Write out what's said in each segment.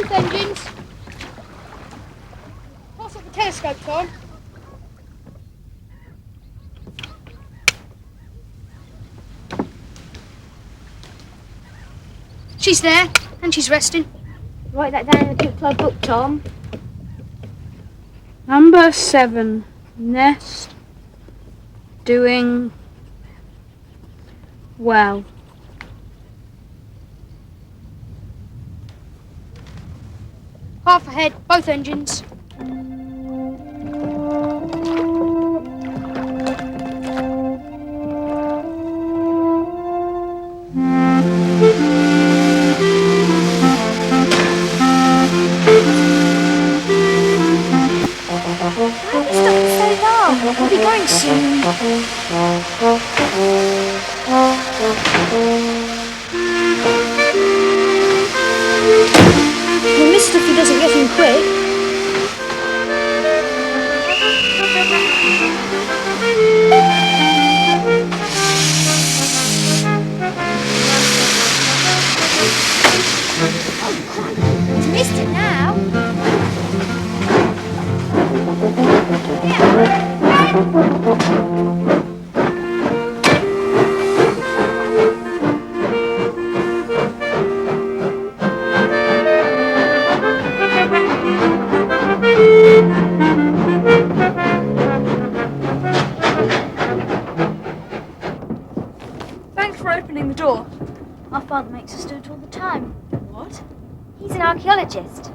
Both engines. Pass up the telescope, Tom. She's there, and she's resting. Write that down in the Pink Club book, Tom. Number 7. Nest. Doing well. Half ahead, both engines. We'll be going soon. We'll miss it if he doesn't get in quick. He's missed it now. Thanks for opening the door. Our father makes us do it all the time. What? He's an archaeologist.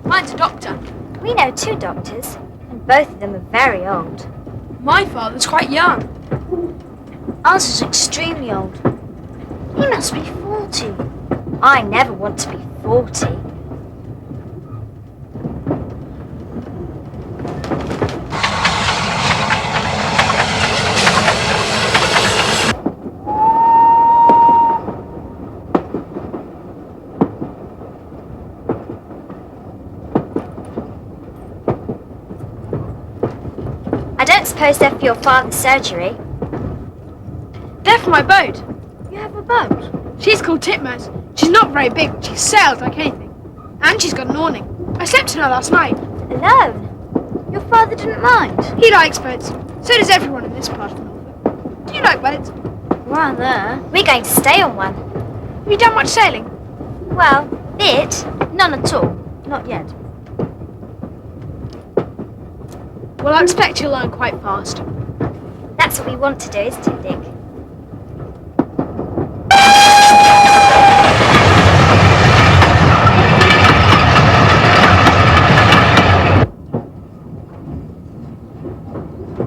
Mine's a doctor. We know 2 doctors, and both of them are very old. My father's quite young. Ours is extremely old. He must be 40. I never want to be 40. I don't suppose they're for your father's surgery. They're for my boat. You have a boat? She's called Titmouse. She's not very big, but she sails like anything. And she's got an awning. I slept in her last night. Alone? Your father didn't mind? He likes boats. So does everyone in this part of Norfolk. Do you like boats? Rather. We're going to stay on one. Have you done much sailing? Well, bit. None at all. Not yet. Well, I expect you'll learn quite fast. That's what we want to do, isn't it, Dick?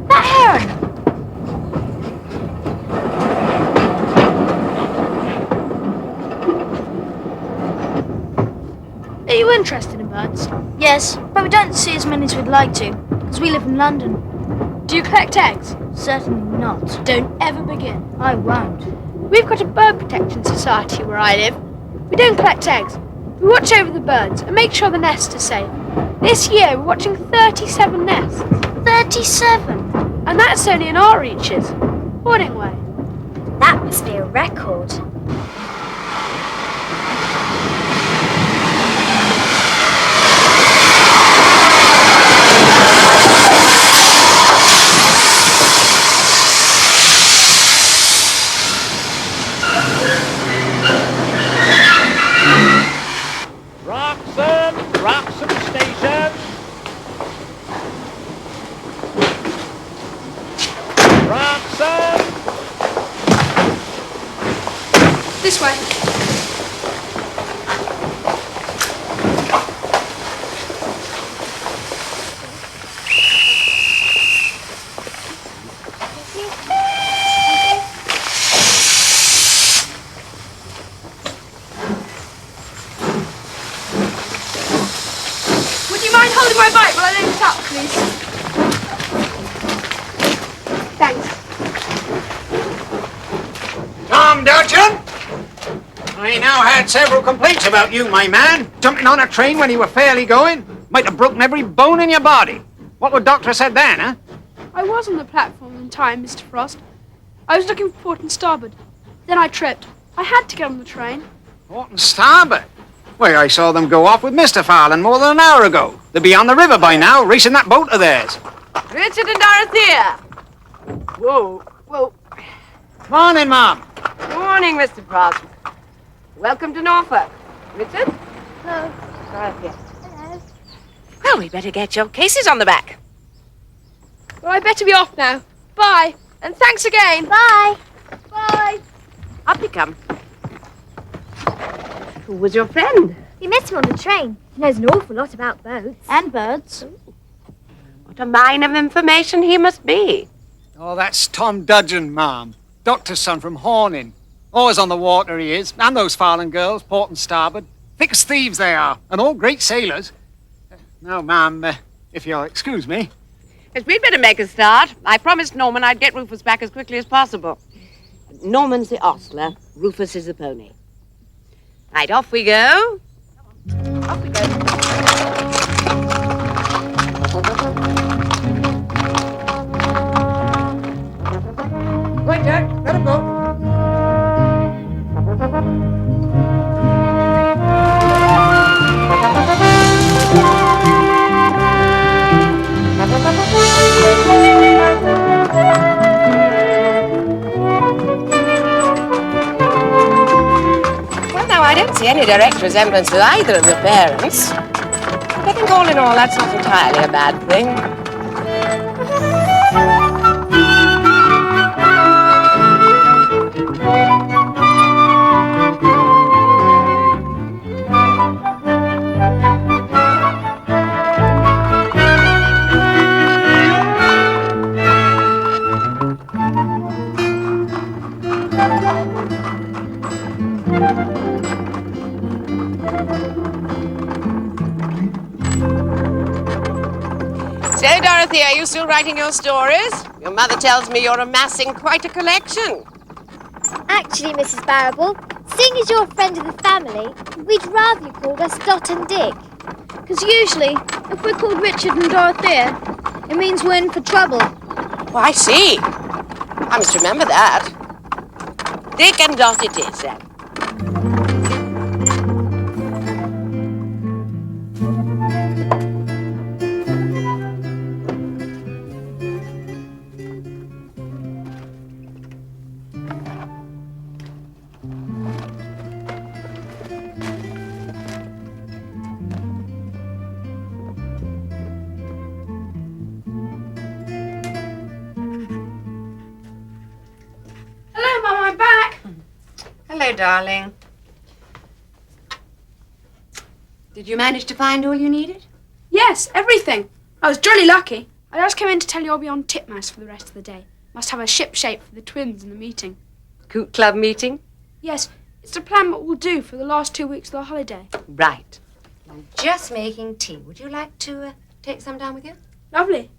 That heron! Are you interested in birds? Yes, but we don't see as many as we'd like to, because we live in London. Do you collect eggs? Certainly not. Don't ever begin. I won't. We've got a bird protection society where I live. We don't collect eggs. We watch over the birds and make sure the nests are safe. This year we're watching 37 nests. 37? And that's only in our reaches. Boarding way. That must be a record. Roxham Station. Roxham. This way. Would you mind holding my bike while I load it up, please? Thanks. Tom Durchin? I now had several complaints about you, my man. Jumping on a train when you were fairly going. Might have broken every bone in your body. What would doctor said then, huh? I was on the platform in time, Mr. Frost. I was looking for port and starboard. Then I tripped. I had to get on the train. Port and starboard? Why, I saw them go off with Mr. Farland more than an hour ago. They'll be on the river by now, racing that boat of theirs. Richard and Dorothea! Whoa, whoa. Morning, Mom. Morning, Mr. Broads. Welcome to Norfolk. Richard? Hello. Dorothea. Hello. Well, we better get your cases on the back. Well, I better be off now. Bye. And thanks again. Bye. Bye. Up you come. Who was your friend? We met him on the train. He knows an awful lot about boats. And birds. What a mine of information he must be. Oh, that's Tom Dudgeon, Mom. Doctor's son from Horning. Always on the water he is. And those Farland girls, port and starboard. Thick as thieves they are, and all great sailors. Now, Ma'am, if you'll excuse me. Yes, we'd better make a start. I promised Norman I'd get Rufus back as quickly as possible. Norman's the ostler. Rufus is the pony. Right, off we go. Off we go. Right, Jack, let him go. Well, now, I don't see any direct resemblance to either of your parents. But I think all in all, that's not entirely a bad thing. So, Dorothy, are you still writing your stories? Your mother tells me you're amassing quite a collection. Actually, Mrs. Barrable, seeing as you're a friend of the family, we'd rather you called us Dot and Dick. Because usually, if we're called Richard and Dorothea, it means we're in for trouble. Oh, I see. I must remember that. Dick and Dot it is, then. Hello, Mum, I'm back. Hello, darling. Did you manage to find all you needed? Yes, everything. I was jolly lucky. I just came in to tell you I'll be on Titmouse for the rest of the day. Must have a ship shape for the twins in the meeting. Coot Club meeting? Yes, it's to plan what we'll do for the last 2 weeks of the holiday. Right. I'm just making tea. Would you like to take some down with you? Lovely.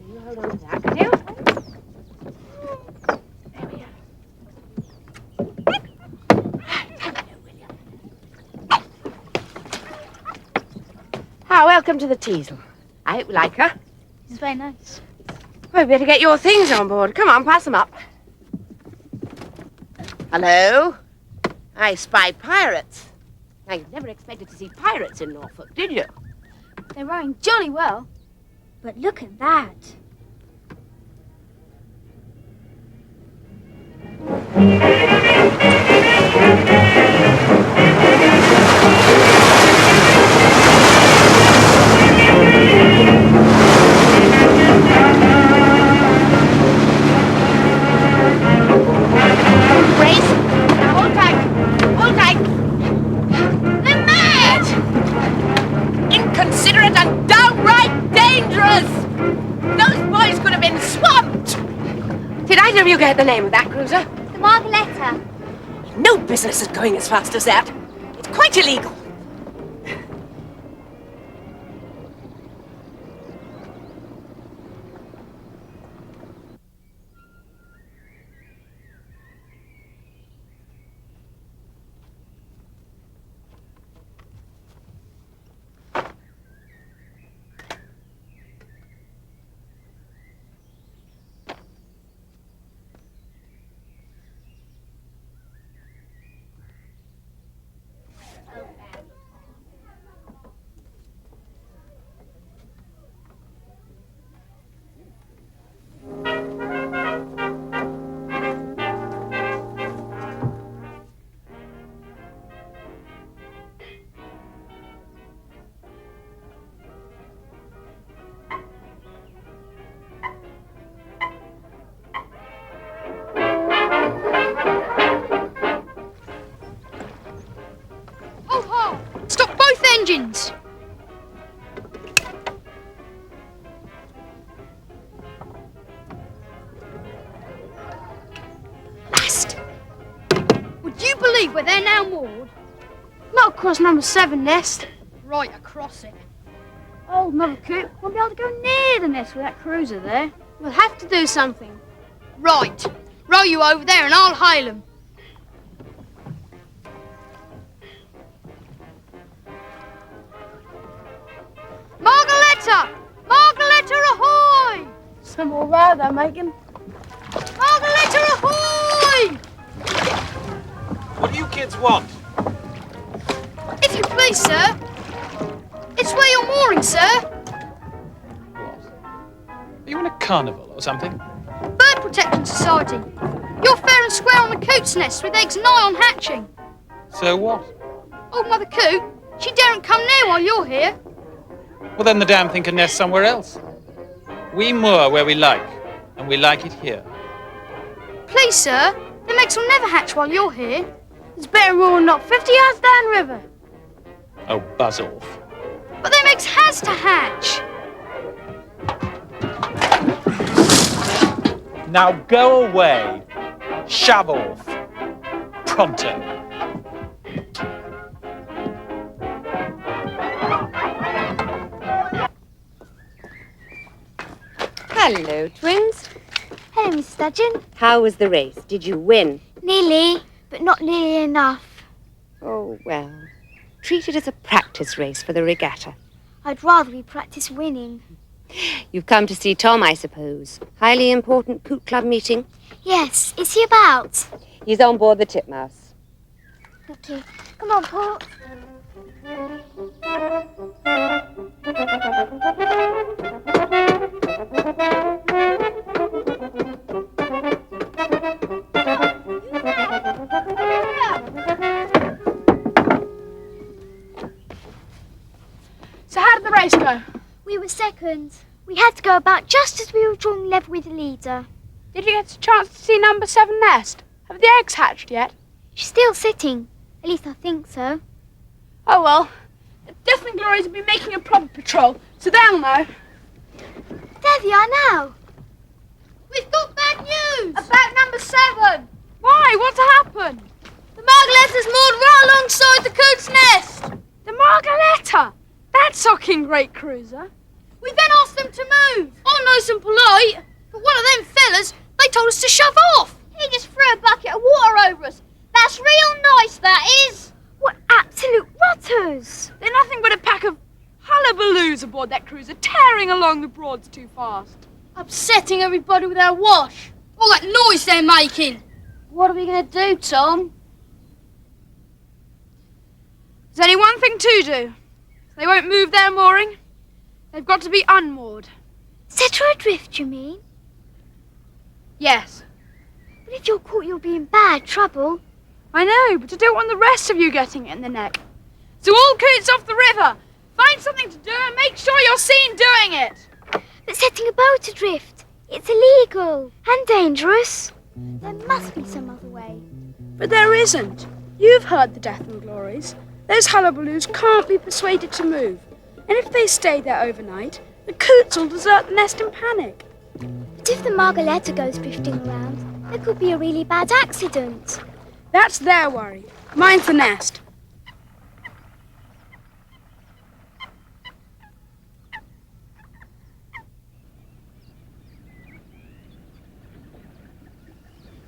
You hold on to that, can you? There we are. Ah, welcome to the Teasel. I hope you like her. It's very nice. Well, we better get your things on board. Come on, pass them up. Hello? I spy pirates. Now, you never expected to see pirates in Norfolk, did you? They're rowing jolly well. But look at that. Brace. Now, hold tight. Hold tight. They're mad! Inconsiderate and downright dangerous! Those boys could have been swamped! Did either of you get the name of that cruiser? The Margaretta. No business is going as fast as that. It's quite illegal. engines. Mast! Would you believe where they're now moored? Not across number 7 nest. Right across it. Old Mother Coot won't be able to go near the nest with that cruiser there. We'll have to do something. Right. Row you over there and I'll hail them. Margaretta! Margaretta ahoy! Some more row they're making. Margaretta ahoy! What do you kids want? If you please, sir. It's where you're mooring, sir. What? Are you in a carnival or something? Bird Protection Society. You're fair and square on the coot's nest with eggs nigh on hatching. So what? Old Mother Coot, she daren't come near while you're here. Well, then the damn thing can nest somewhere else. We moor where we like, and we like it here. Please, sir, them eggs will never hatch while you're here. There's better mooring not 50 yards downriver. Oh, buzz off. But them eggs has to hatch. Now go away. Shove off. Pronto. Hello, twins. Hello, Miss Dudgeon. How was the race? Did you win? Nearly, but not nearly enough. Oh, well. Treat it as a practice race for the regatta. I'd rather we practice winning. You've come to see Tom, I suppose. Highly important Coot Club meeting. Yes, is he about? He's on board the Titmouse. Okay, come on, Paul. So how did the race go? We were second. We had to go about just as we were drawing level with the leader. Did you get a chance to see number 7 nest? Have the eggs hatched yet? She's still sitting. At least I think so. Oh well. The Death and Glories will be making a proper patrol, so they'll know. There they are now. We've got bad news! About number 7! Why? What's happened? The Margaretta's moored right alongside the Coot's nest! The Margaretta? That socking great cruiser. We then asked them to move. I'm nice and polite, but one of them fellas, they told us to shove off. He just threw a bucket of water over us. That's real nice, that is. What absolute rutters! They're nothing but a pack of Hullabaloos aboard that cruiser, tearing along the Broads too fast. Upsetting everybody with our wash. All that noise they're making. What are we going to do, Tom? There's only one thing to do. They won't move their mooring. They've got to be unmoored. Set her adrift, you mean? Yes. But if you're caught, you'll be in bad trouble. I know, but I don't want the rest of you getting it in the neck. So all Coots off the river. Find something to do and make sure you're seen doing it. But setting a boat adrift, it's illegal and dangerous. There must be some other way. But there isn't. You've heard the Death and Glories. Those Hullabaloos can't be persuaded to move. And if they stay there overnight, the Coots will desert the nest in panic. But if the Margaretta goes drifting around, there could be a really bad accident. That's their worry. Mine's the nest.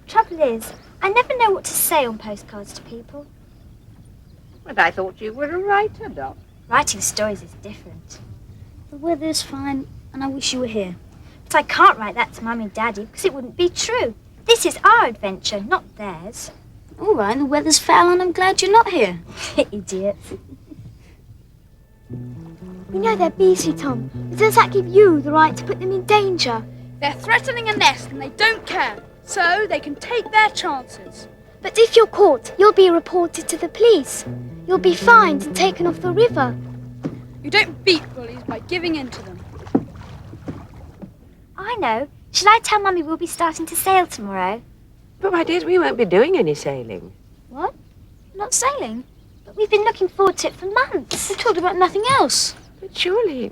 Trouble is, I never know what to say on postcards to people. But I thought you were a writer, Dot. Writing stories is different. The weather's fine, and I wish you were here. But I can't write that to Mummy and Daddy because it wouldn't be true. This is our adventure, not theirs. All right, the weather's foul, and I'm glad you're not here. Idiots. We know they're beastly, Tom, but does that give you the right to put them in danger? They're threatening a nest and they don't care. So they can take their chances. But if you're caught, you'll be reported to the police. You'll be fined and taken off the river. You don't beat bullies by giving in to them. I know. Shall I tell Mummy we'll be starting to sail tomorrow? But my dears, we won't be doing any sailing. What? Not sailing? But we've been looking forward to it for months. We talked about nothing else. But surely...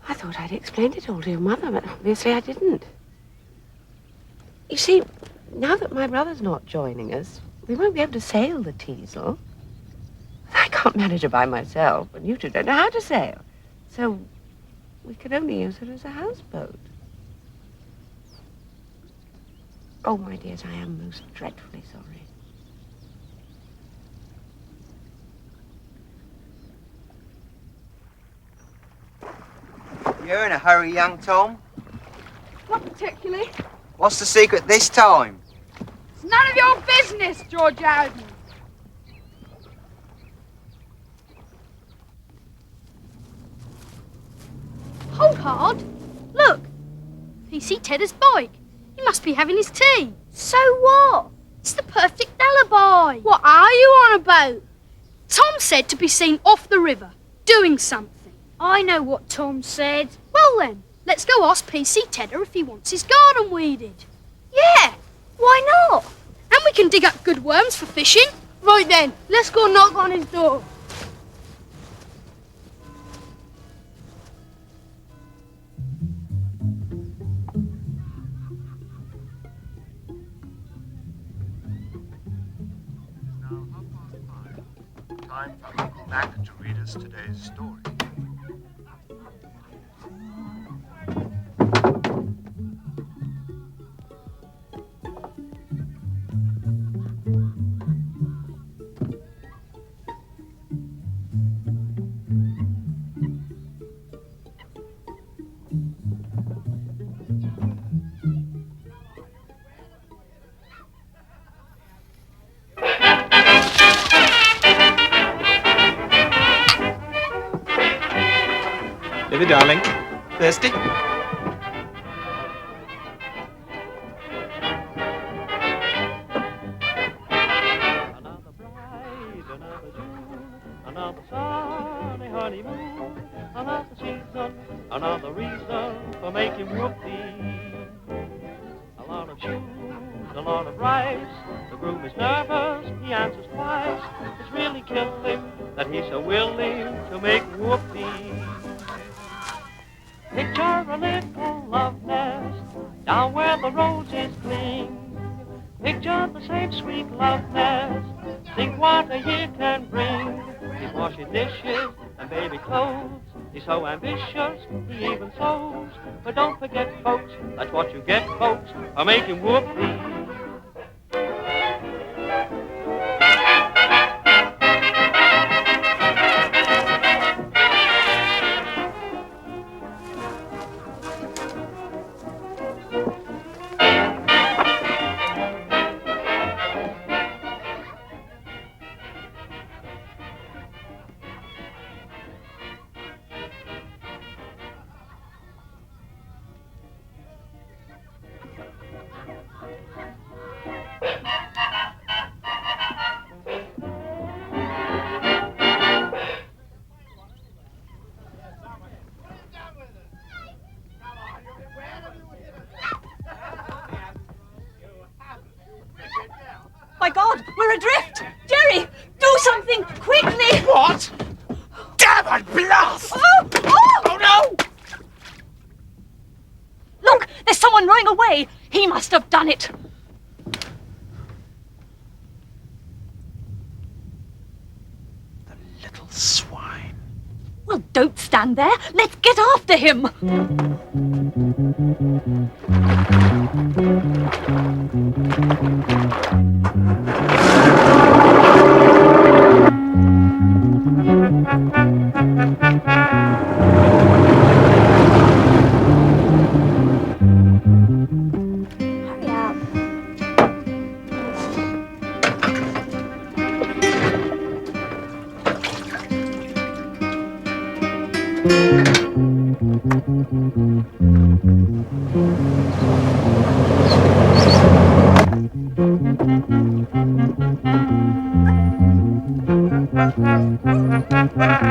I thought I'd explained it all to your mother, but obviously I didn't. You see, now that my brother's not joining us, we won't be able to sail the Teasel. I can't manage it by myself, and you two don't know how to sail. So we could only use it as a houseboat. Oh, my dears, I am most dreadfully sorry. You're in a hurry, young Tom? Not particularly. What's the secret this time? It's none of your business, George Howden. Hold hard. Look. PC Tedder's bike. He must be having his tea. So what? It's the perfect alibi. What are you on about? Tom said to be seen off the river, doing something. I know what Tom said. Well then, let's go ask PC Tedder if he wants his garden weeded. Yeah, why not? And we can dig up good worms for fishing. Right then, let's go knock on his door. Time for Uncle Mac to read us today's story. Livy, darling. Thirsty? Another bride, another June, another sunny honeymoon, another season, another reason for making whoopee. A lot of shoes, a lot of rice, the groom is nervous, he answers twice. It's really killing that he's so willing to make whoopee. Picture a little love nest down where the roses cling. Picture the same sweet love nest. Think what a year can bring. He's washing dishes and baby clothes. He's so ambitious, he even sews. But don't forget, folks, that's what you get, folks, for making whoopee. My God, we're adrift! Jerry, do something quickly! What? Damn it, blast! Oh! Oh! Oh, no! Look, there's someone rowing away. He must have done it. The little swine. Well, don't stand there. Let's get after him. Hurry up.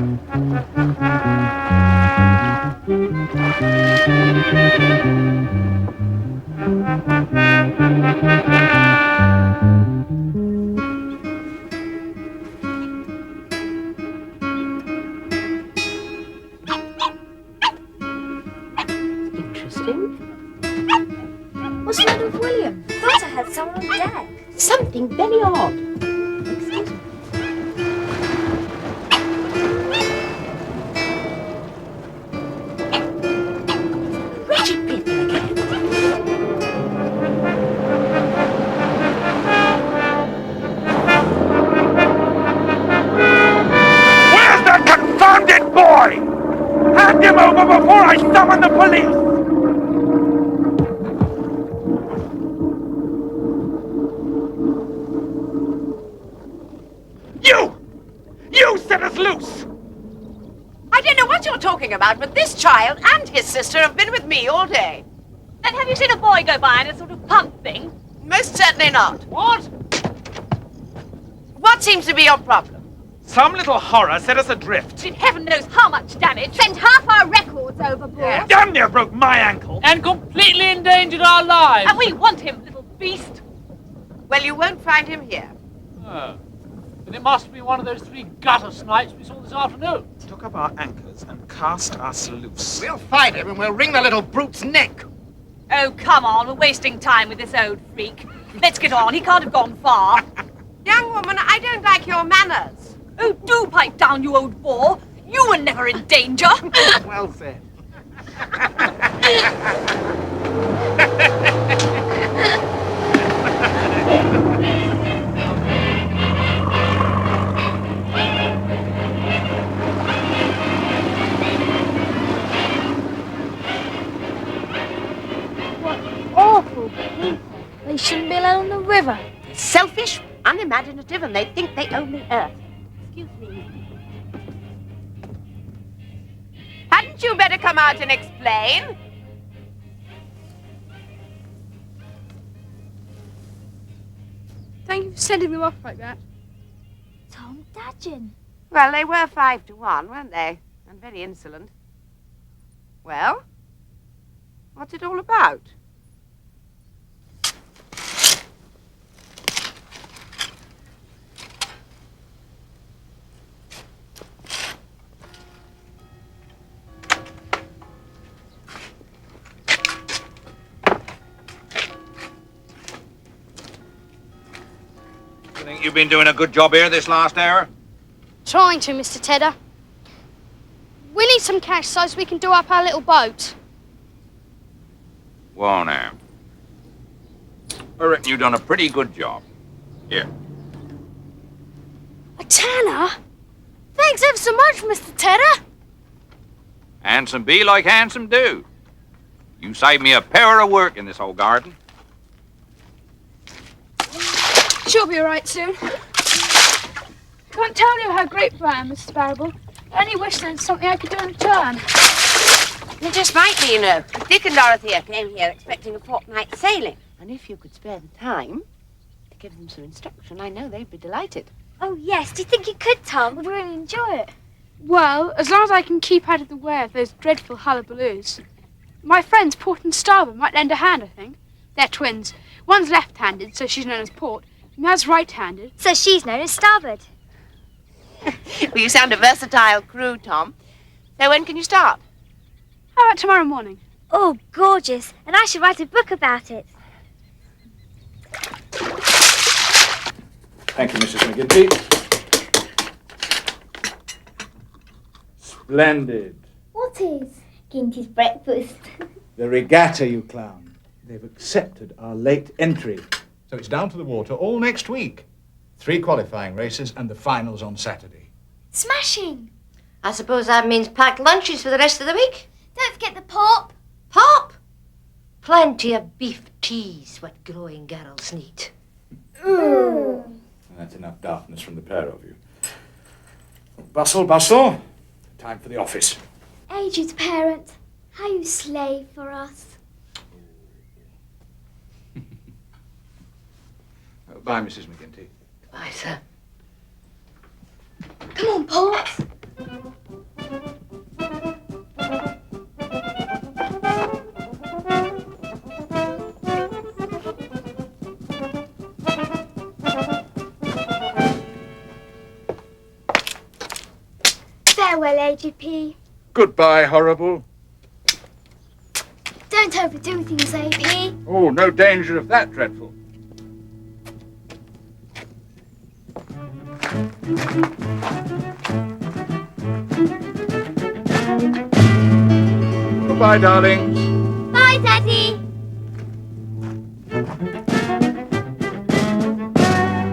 Interesting. What's the matter with William? Thought I had someone on deck. Something very odd. Excuse me. Wretched people again. Where's that confounded boy? Hand him over before I summon the police! You set us loose! I don't know what you're talking about, but this child and his sister have been with me all day. And have you seen a boy go by in a sort of pump thing? Most certainly not. What? What seems to be your problem? Some little horror set us adrift. Did heaven knows how much damage. Sent half our records overboard. Damn near broke my ankle. And completely endangered our lives. And we want him, little beast. Well, you won't find him here. Oh. Then it must be one of those 3 gutter snipes we saw this afternoon. Took up our anchors and cast us loose. We'll find him and we'll wring the little brute's neck. Oh, come on, we're wasting time with this old freak. Let's get on, he can't have gone far. Young woman, I don't like your manners. Oh, do pipe down, you old bore. You were never in danger. Well said. Awful people. They shouldn't be allowed on the river. Selfish, unimaginative, and they think they own the earth. Excuse me. Hadn't you better come out and explain? Thank you for sending them off like that. Tom Dadgen. Well, they were 5 to 1, weren't they? And very insolent. Well, what's it all about? You think you've been doing a good job here this last hour? Trying to, Mr. Tedder. We need some cash so we can do up our little boat. Well, now. I reckon you've done a pretty good job. Here. A tanner? Thanks ever so much, Mr. Tedder. Handsome be like handsome do. You saved me a pair of work in this whole garden. She'll be all right soon. Can't tell you how grateful I am, Mr. Barrable. I only wish there was something I could do in return. It just might be, you know. Dick and Dorothea came here expecting a fortnight's sailing. And if you could spare the time to give them some instruction, I know they'd be delighted. Oh, yes. Do you think you could, Tom? We'd really enjoy it. Well, as long as I can keep out of the way of those dreadful Hullabaloos. My friends, Port and Starboard, might lend a hand, I think. They're twins. One's left-handed, so she's known as Port. And the other's right-handed. So she's known as Starboard. Well, you sound a versatile crew, Tom. So when can you start? How about tomorrow morning? Oh, gorgeous. And I should write a book about it. Thank you, Mrs. McGinty. Splendid. What is Ginty's breakfast? The regatta, you clown. They've accepted our late entry. So it's down to the water all next week. 3 qualifying races and the finals on Saturday. Smashing. I suppose that means packed lunches for the rest of the week? Don't forget the pop. Pop? Plenty of beef teas, what growing girls need. And that's enough daftness from the pair of you. Bustle, bustle. Time for the office. Aged parent, how you slave for us. Bye, Mrs. McGinty. Bye, sir. Come on, Port. Farewell, AGP. Goodbye, Horrible. Don't overdo things, AP. Oh, no danger of that, Dreadful. Goodbye, darlings. Bye, Daddy.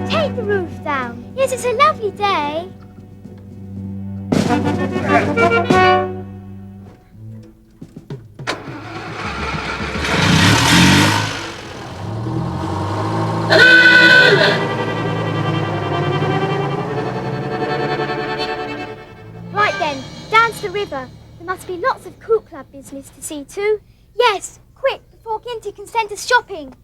Take the roof down. Yes, it's a lovely day. Right then, down to the river. There must be lots of Coot Club business to see to. Yes, quick, before Ginty can send us shopping.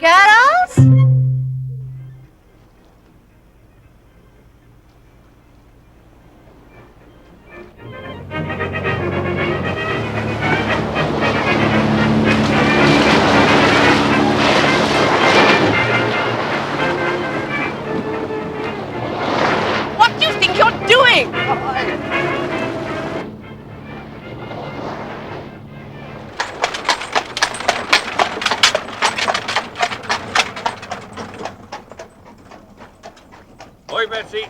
Girls? What do you think you're doing? Oi, Betsy.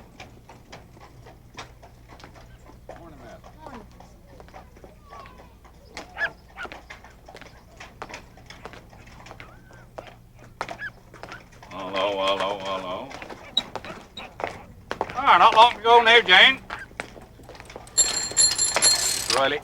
Hello. Not long to go now, Jane. Riley.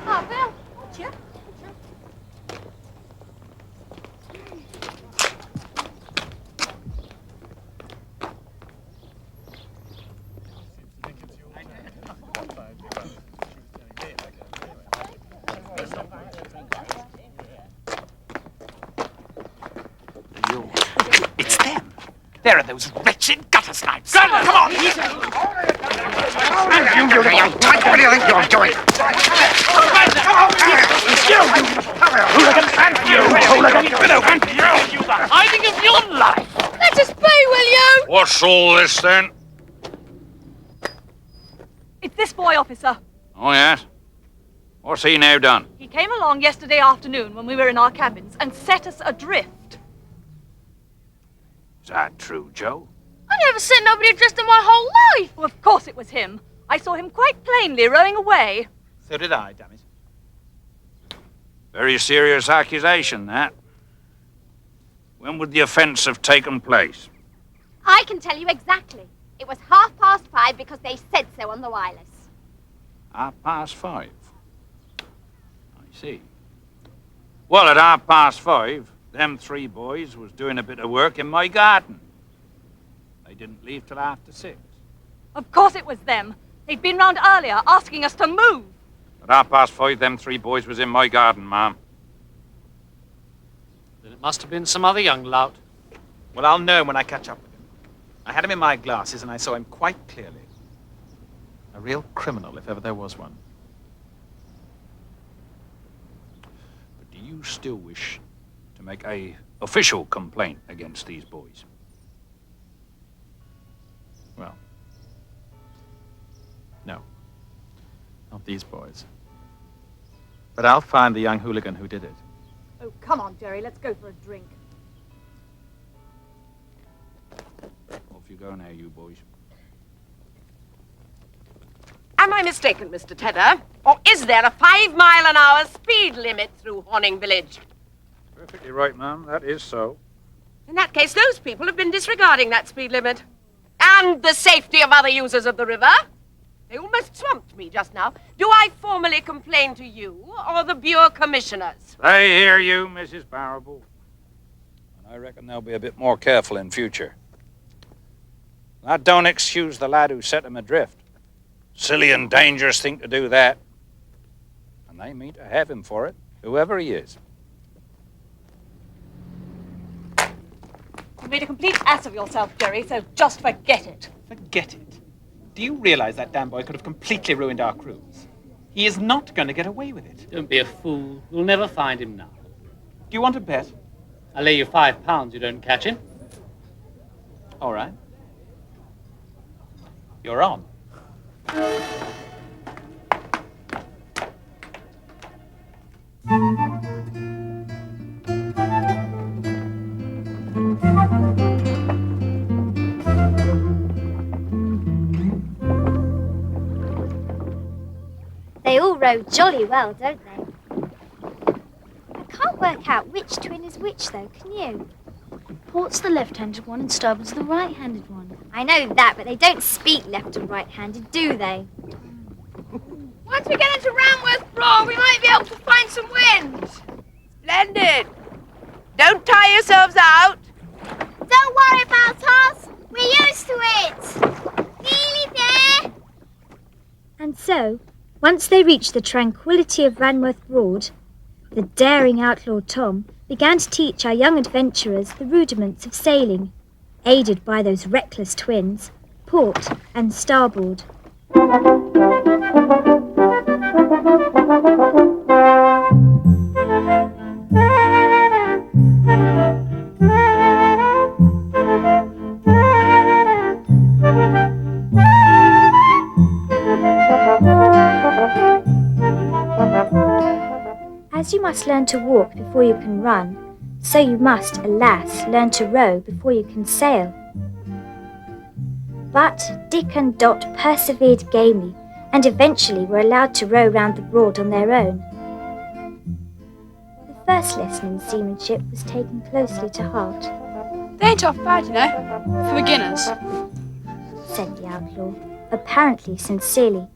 Oh, Bill, watch you. It's them. There are those wretched gutter snipes. Come on! What do you think you're doing? Hiding of your life. Let us be, will you? What's all this then? It's this boy, officer. Oh, yes? What's he now done? He came along yesterday afternoon when we were in our cabins and set us adrift. Is that true, Joe? I never set nobody adrift in my whole life. Well, of course it was him. I saw him quite plainly rowing away. So did I, damn it. Very serious accusation, that. When would the offence have taken place? I can tell you exactly. It was 5:30 because they said so on the wireless. 5:30. I see. Well, at 5:30, them three boys was doing a bit of work in my garden. They didn't leave till after 6. Of course it was them. They'd been round earlier asking us to move. At 5:30, them three boys was in my garden, ma'am. Then it must have been some other young lout. Well, I'll know when I catch up with him. I had him in my glasses and I saw him quite clearly. A real criminal, if ever there was one. But do you still wish to make a official complaint against these boys? Well, no. Not these boys. But I'll find the young hooligan who did it. Oh, come on, Jerry. Let's go for a drink. Off you go now, you boys. Am I mistaken, Mr. Tedder? Or is there a 5-mile-an-hour speed limit through Horning Village? Perfectly right, ma'am. That is so. In that case, those people have been disregarding that speed limit. And the safety of other users of the river. They almost swamped me just now. Do I formally complain to you or the Bureau Commissioners? They hear you, Mrs. Barrable. And I reckon they'll be a bit more careful in future. That don't excuse the lad who set him adrift. Silly and dangerous thing to do that. And they mean to have him for it, whoever he is. You made a complete ass of yourself, Jerry, so just forget it. Forget it. Do you realize that damn boy could have completely ruined our cruise? He is not going to get away with it. Don't be a fool. We'll never find him now. Do you want to bet? I'll lay you £5 you don't catch him. All right. You're on. They all row jolly well, don't they? I can't work out which twin is which, though, can you? Port's the left-handed one and starboard's the right-handed one. I know that, but they don't speak left and right-handed, do they? Once we get into Ranworth Broad, we might be able to find some wind. Splendid. Don't tire yourselves out. Don't worry about us. We're used to it. Nearly there. And so, once they reached the tranquility of Ranworth Broad, the daring outlaw Tom began to teach our young adventurers the rudiments of sailing, aided by those reckless twins, port and starboard. As you must learn to walk before you can run, so you must, alas, learn to row before you can sail. But Dick and Dot persevered gamely, and eventually were allowed to row round the Broad on their own. The first lesson in seamanship was taken closely to heart. They ain't half bad, you know, for beginners, said the outlaw, apparently sincerely,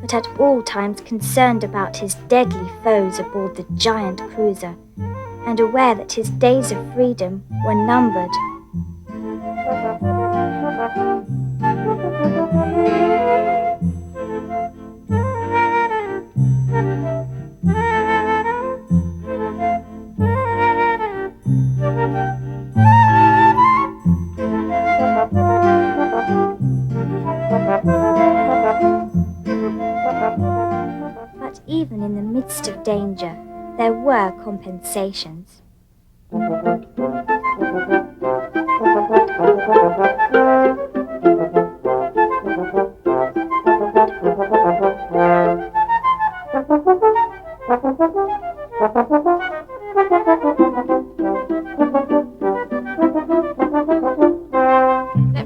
but at all times concerned about his deadly foes aboard the giant cruiser, and aware that his days of freedom were numbered. But even in the midst of danger, there were compensations. Then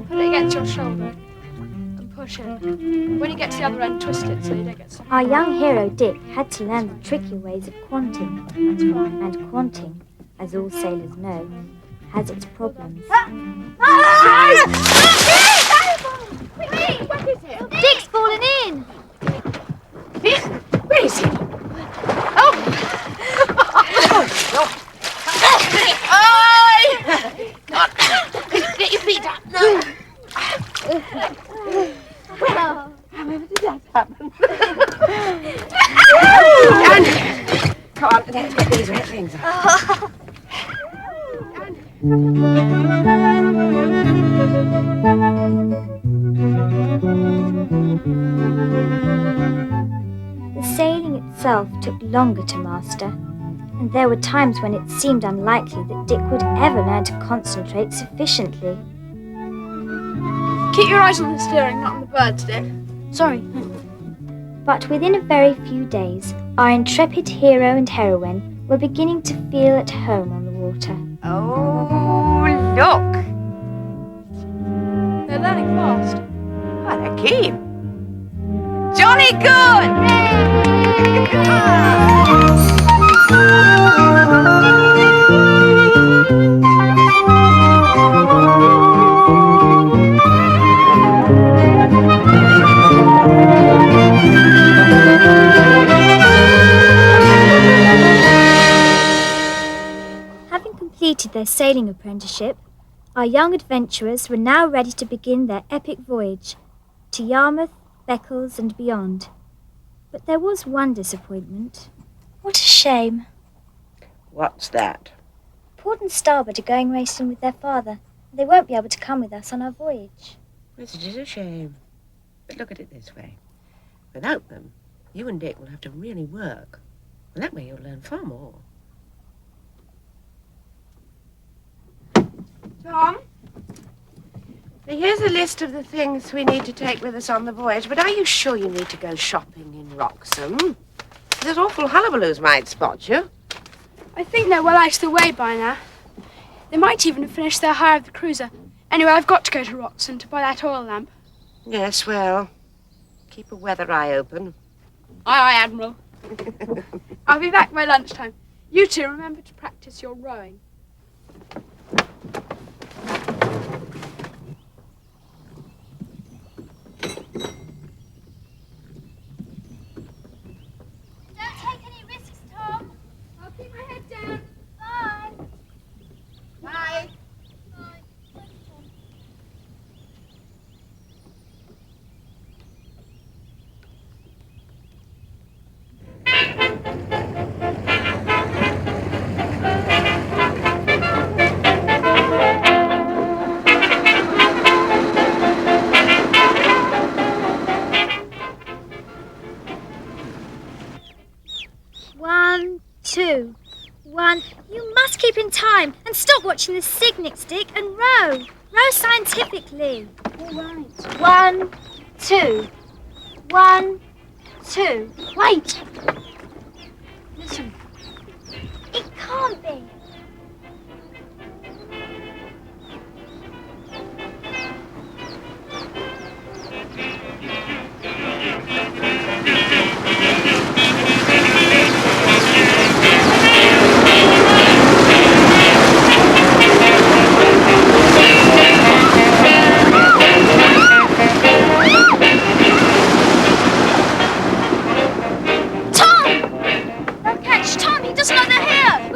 put it against your shoulder and push it. When you get to the other end, twist it so you don't get stuck. Our young hero Dick had to learn the tricky ways of quanting. And quanting, as all sailors know, has its problems. What is it? Dick's fallen in! Where is he? Get your feet up. No. However did that happen? Come on, let's get these wet things off. The sailing itself took longer to master, and there were times when it seemed unlikely that Dick would ever learn to concentrate sufficiently. Keep your eyes on the steering, not on the birds, Dick. Sorry. But within a very few days, our intrepid hero and heroine were beginning to feel at home on the water. Oh, look. They're learning fast. Oh, they're keen. Jolly good! completed their sailing apprenticeship, our young adventurers were now ready to begin their epic voyage to Yarmouth, Beccles and beyond. But there was one disappointment. What a shame. What's that? Port and starboard are going racing with their father. They won't be able to come with us on our voyage. Yes, it is a shame. But look at it this way. Without them, you and Dick will have to really work. And that way you'll learn far more. Tom? Here's a list of the things we need to take with us on the voyage, but are you sure you need to go shopping in Wroxham? Those awful Hullabaloos might spot you. I think they're well out of the way by now. They might even have finished their hire of the cruiser. Anyway, I've got to go to Wroxham to buy that oil lamp. Yes, well, keep a weather eye open. Aye, aye, Admiral. I'll be back by lunchtime. You two remember to practice your rowing. Don't take any risks, Tom. I'll keep my head down. Bye. Bye. One, two, one. You must keep in time and stop watching the signet stick and row. Row scientifically. All right. One, two. One, two. Wait. Listen. It can't be.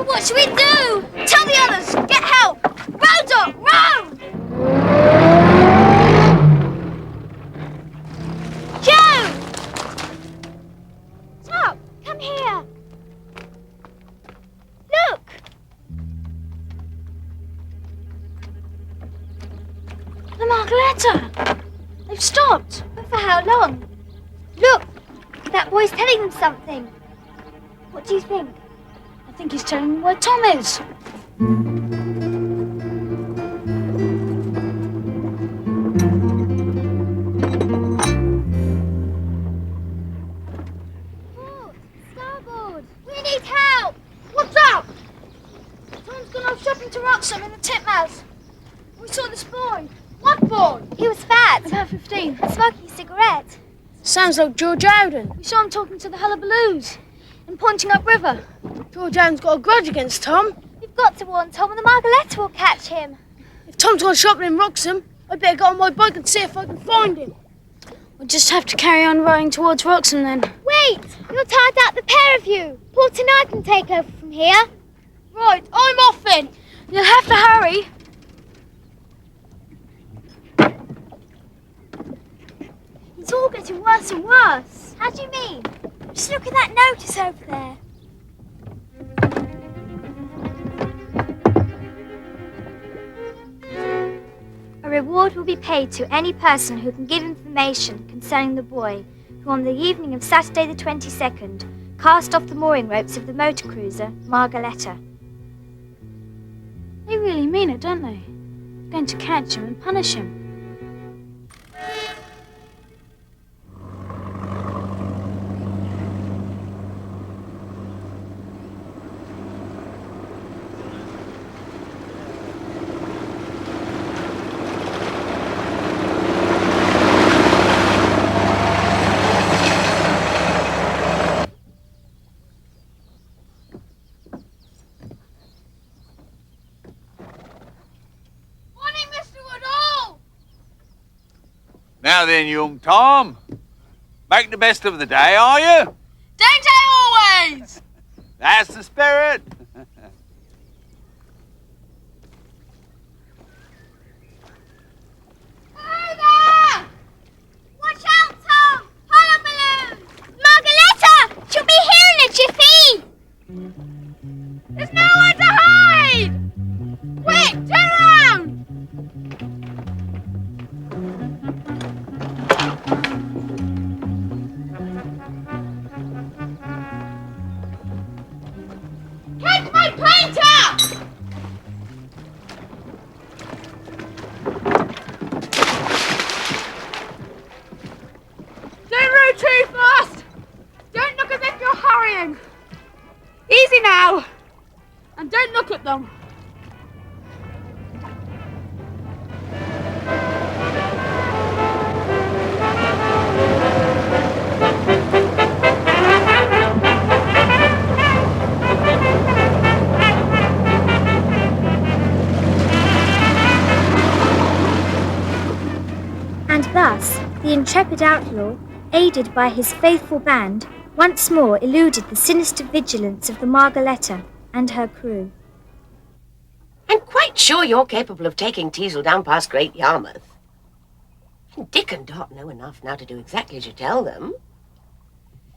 What should we do? Tell the others! Get help! Row, Doc! Row! Joe! Stop! Come here! Look! The Margaretta! They've stopped. But for how long? Look! That boy's telling them something. What do you think? I think he's telling me where Tom is. Port! Starboard! We need help! What's up? Tom's gone off shopping to Wroxham in the Titmouse. We saw this boy. What boy? He was fat. About 15. Smoking a cigarette. Sounds like George Howden. We saw him talking to the Hullabaloos and pointing upriver. George Howden's got a grudge against Tom. We've got to warn Tom, and the Margaretta will catch him. If Tom's gone shopping in Wroxham, I'd better get on my bike and see if I can find him. We'll just have to carry on rowing towards Wroxham then. Wait! You're tired out, the pair of you. Port and I can take over from here. Right, I'm off then. You'll have to hurry. It's all getting worse and worse. How do you mean? Just look at that notice over there. A reward will be paid to any person who can give information concerning the boy who on the evening of Saturday the 22nd cast off the mooring ropes of the motor cruiser Margaretta. They really mean it, don't they? They're going to catch him and punish him. Now then, young Tom, make the best of the day, are you? Don't I always? That's the spirit. There's nowhere to hide! Quick, turn around! Catch my painter! Don't row too fast! Don't look as if you're hurrying! Easy now! And don't look at them! And thus, the intrepid outlaw, aided by his faithful band, once more eluded the sinister vigilance of the Margaretta and her crew. I'm quite sure you're capable of taking Teasel down past Great Yarmouth. And Dick and Dot know enough now to do exactly as you tell them.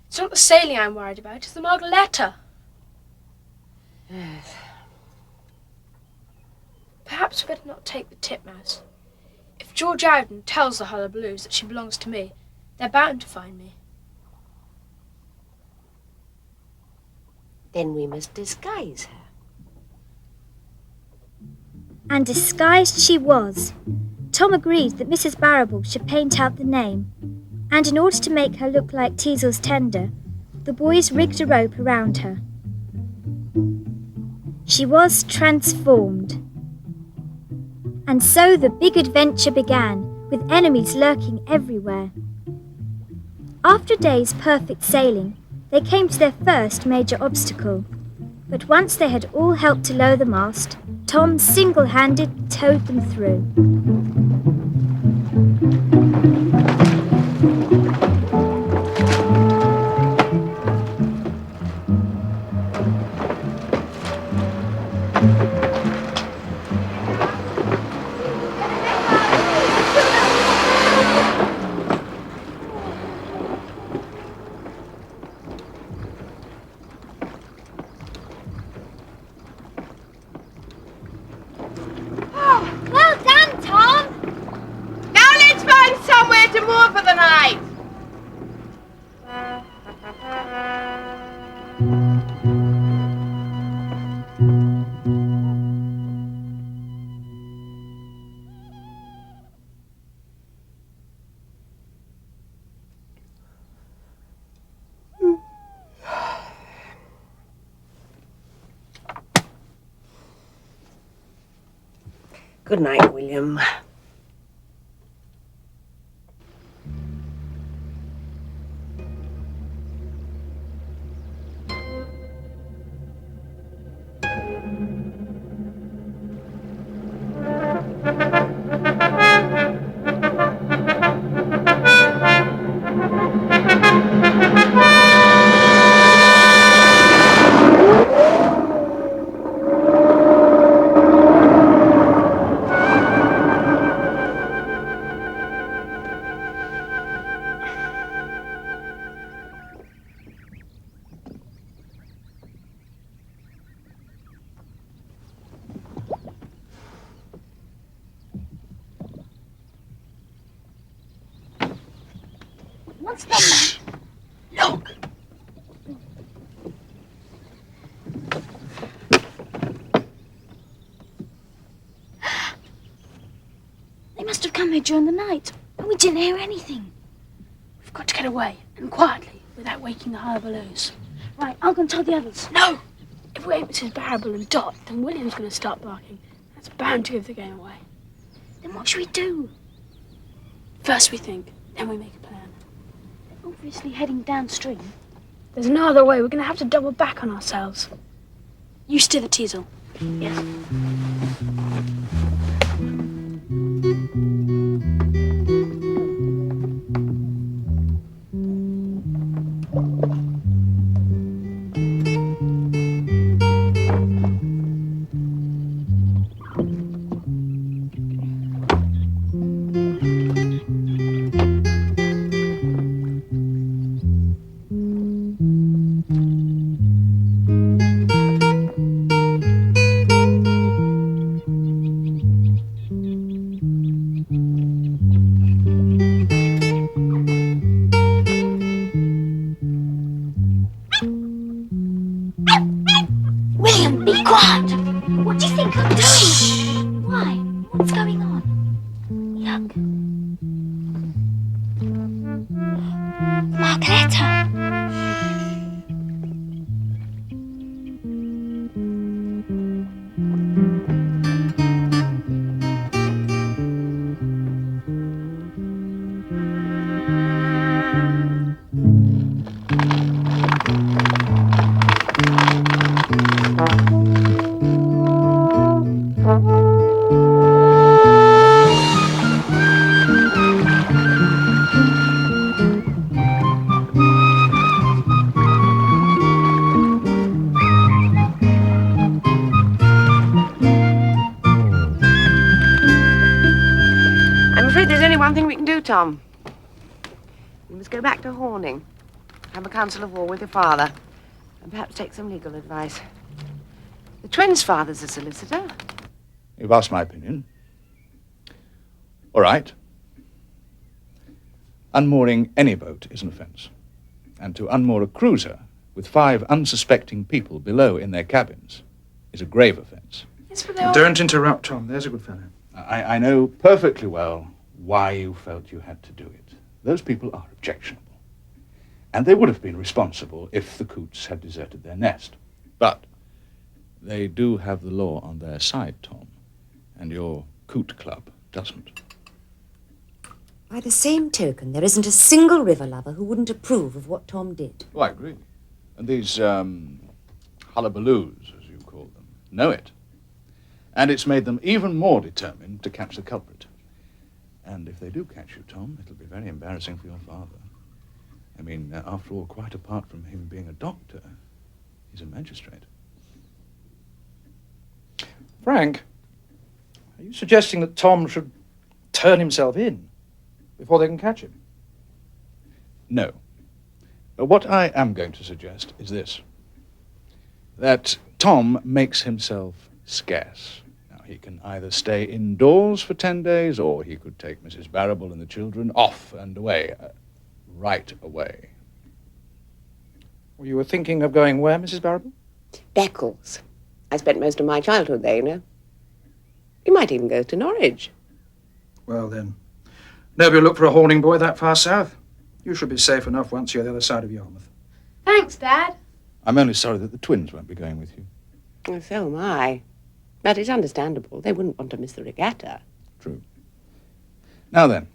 It's not the sailing I'm worried about, it's the Margaretta. Yes. Perhaps we'd better not take the titmouse. If George Howden tells the Hullabaloos that she belongs to me, they're bound to find me. Then we must disguise her. And disguised she was. Tom agreed that Mrs. Barrable should paint out the name, and in order to make her look like Teasel's tender, the boys rigged a rope around her. She was transformed. And so the big adventure began, with enemies lurking everywhere. After a day's perfect sailing, they came to their first major obstacle. But once they had all helped to lower the mast, Tom single-handed towed them through. Well done, Tom! Now let's find somewhere to moor for the night. Good night, William. What's that? Look! They must have come here during the night, and we didn't hear anything. We've got to get away, and quietly, without waking the Hullabaloos. Right, I'll go and tell the others. No! If we ain't Mrs. Barrable and Dot, then William's going to start barking. That's bound to give the game away. Then what should we do? First we think, then we make a plan. They're obviously heading downstream. There's no other way. We're going to have to double back on ourselves. You steer the Teasel. Yes. William, be quiet! What do you think I'm doing? Why? What's going on? Yuck. Margareta! I'm afraid there's only one thing we can do, Tom. We must go back to Horning, have a council of war with your father, and perhaps take some legal advice. The twins' father's a solicitor. You've asked my opinion. All right. Unmooring any boat is an offence. And to unmoor a cruiser with 5 unsuspecting people below in their cabins is a grave offence. Yes, but they're all... Don't interrupt, Tom. There's a good fellow. I know perfectly well why you felt you had to do it. Those people are objectionable. And they would have been responsible if the Coots had deserted their nest. But they do have the law on their side, Tom. And your Coot Club doesn't. By the same token, there isn't a single river lover who wouldn't approve of what Tom did. Oh, I agree. And these Hullabaloos, as you call them, know it. And it's made them even more determined to catch the culprit. And if they do catch you, Tom, it'll be very embarrassing for your father. I mean, after all, quite apart from him being a doctor, he's a magistrate. Frank, are you suggesting that Tom should turn himself in before they can catch him? No. What I am going to suggest is this. That Tom makes himself scarce. Now, he can either stay indoors for 10 days, or he could take Mrs. Barrable and the children off and away. Right away. Well, you were thinking of going where, Mrs. Barrable? Beccles. I spent most of my childhood there, you know. You might even go to Norwich. Well, then, nobody will look for a Horning boy that far south. You should be safe enough once you're the other side of Yarmouth. Thanks, Dad. I'm only sorry that the twins won't be going with you. Well, so am I. But it's understandable. They wouldn't want to miss the regatta. True. Now then,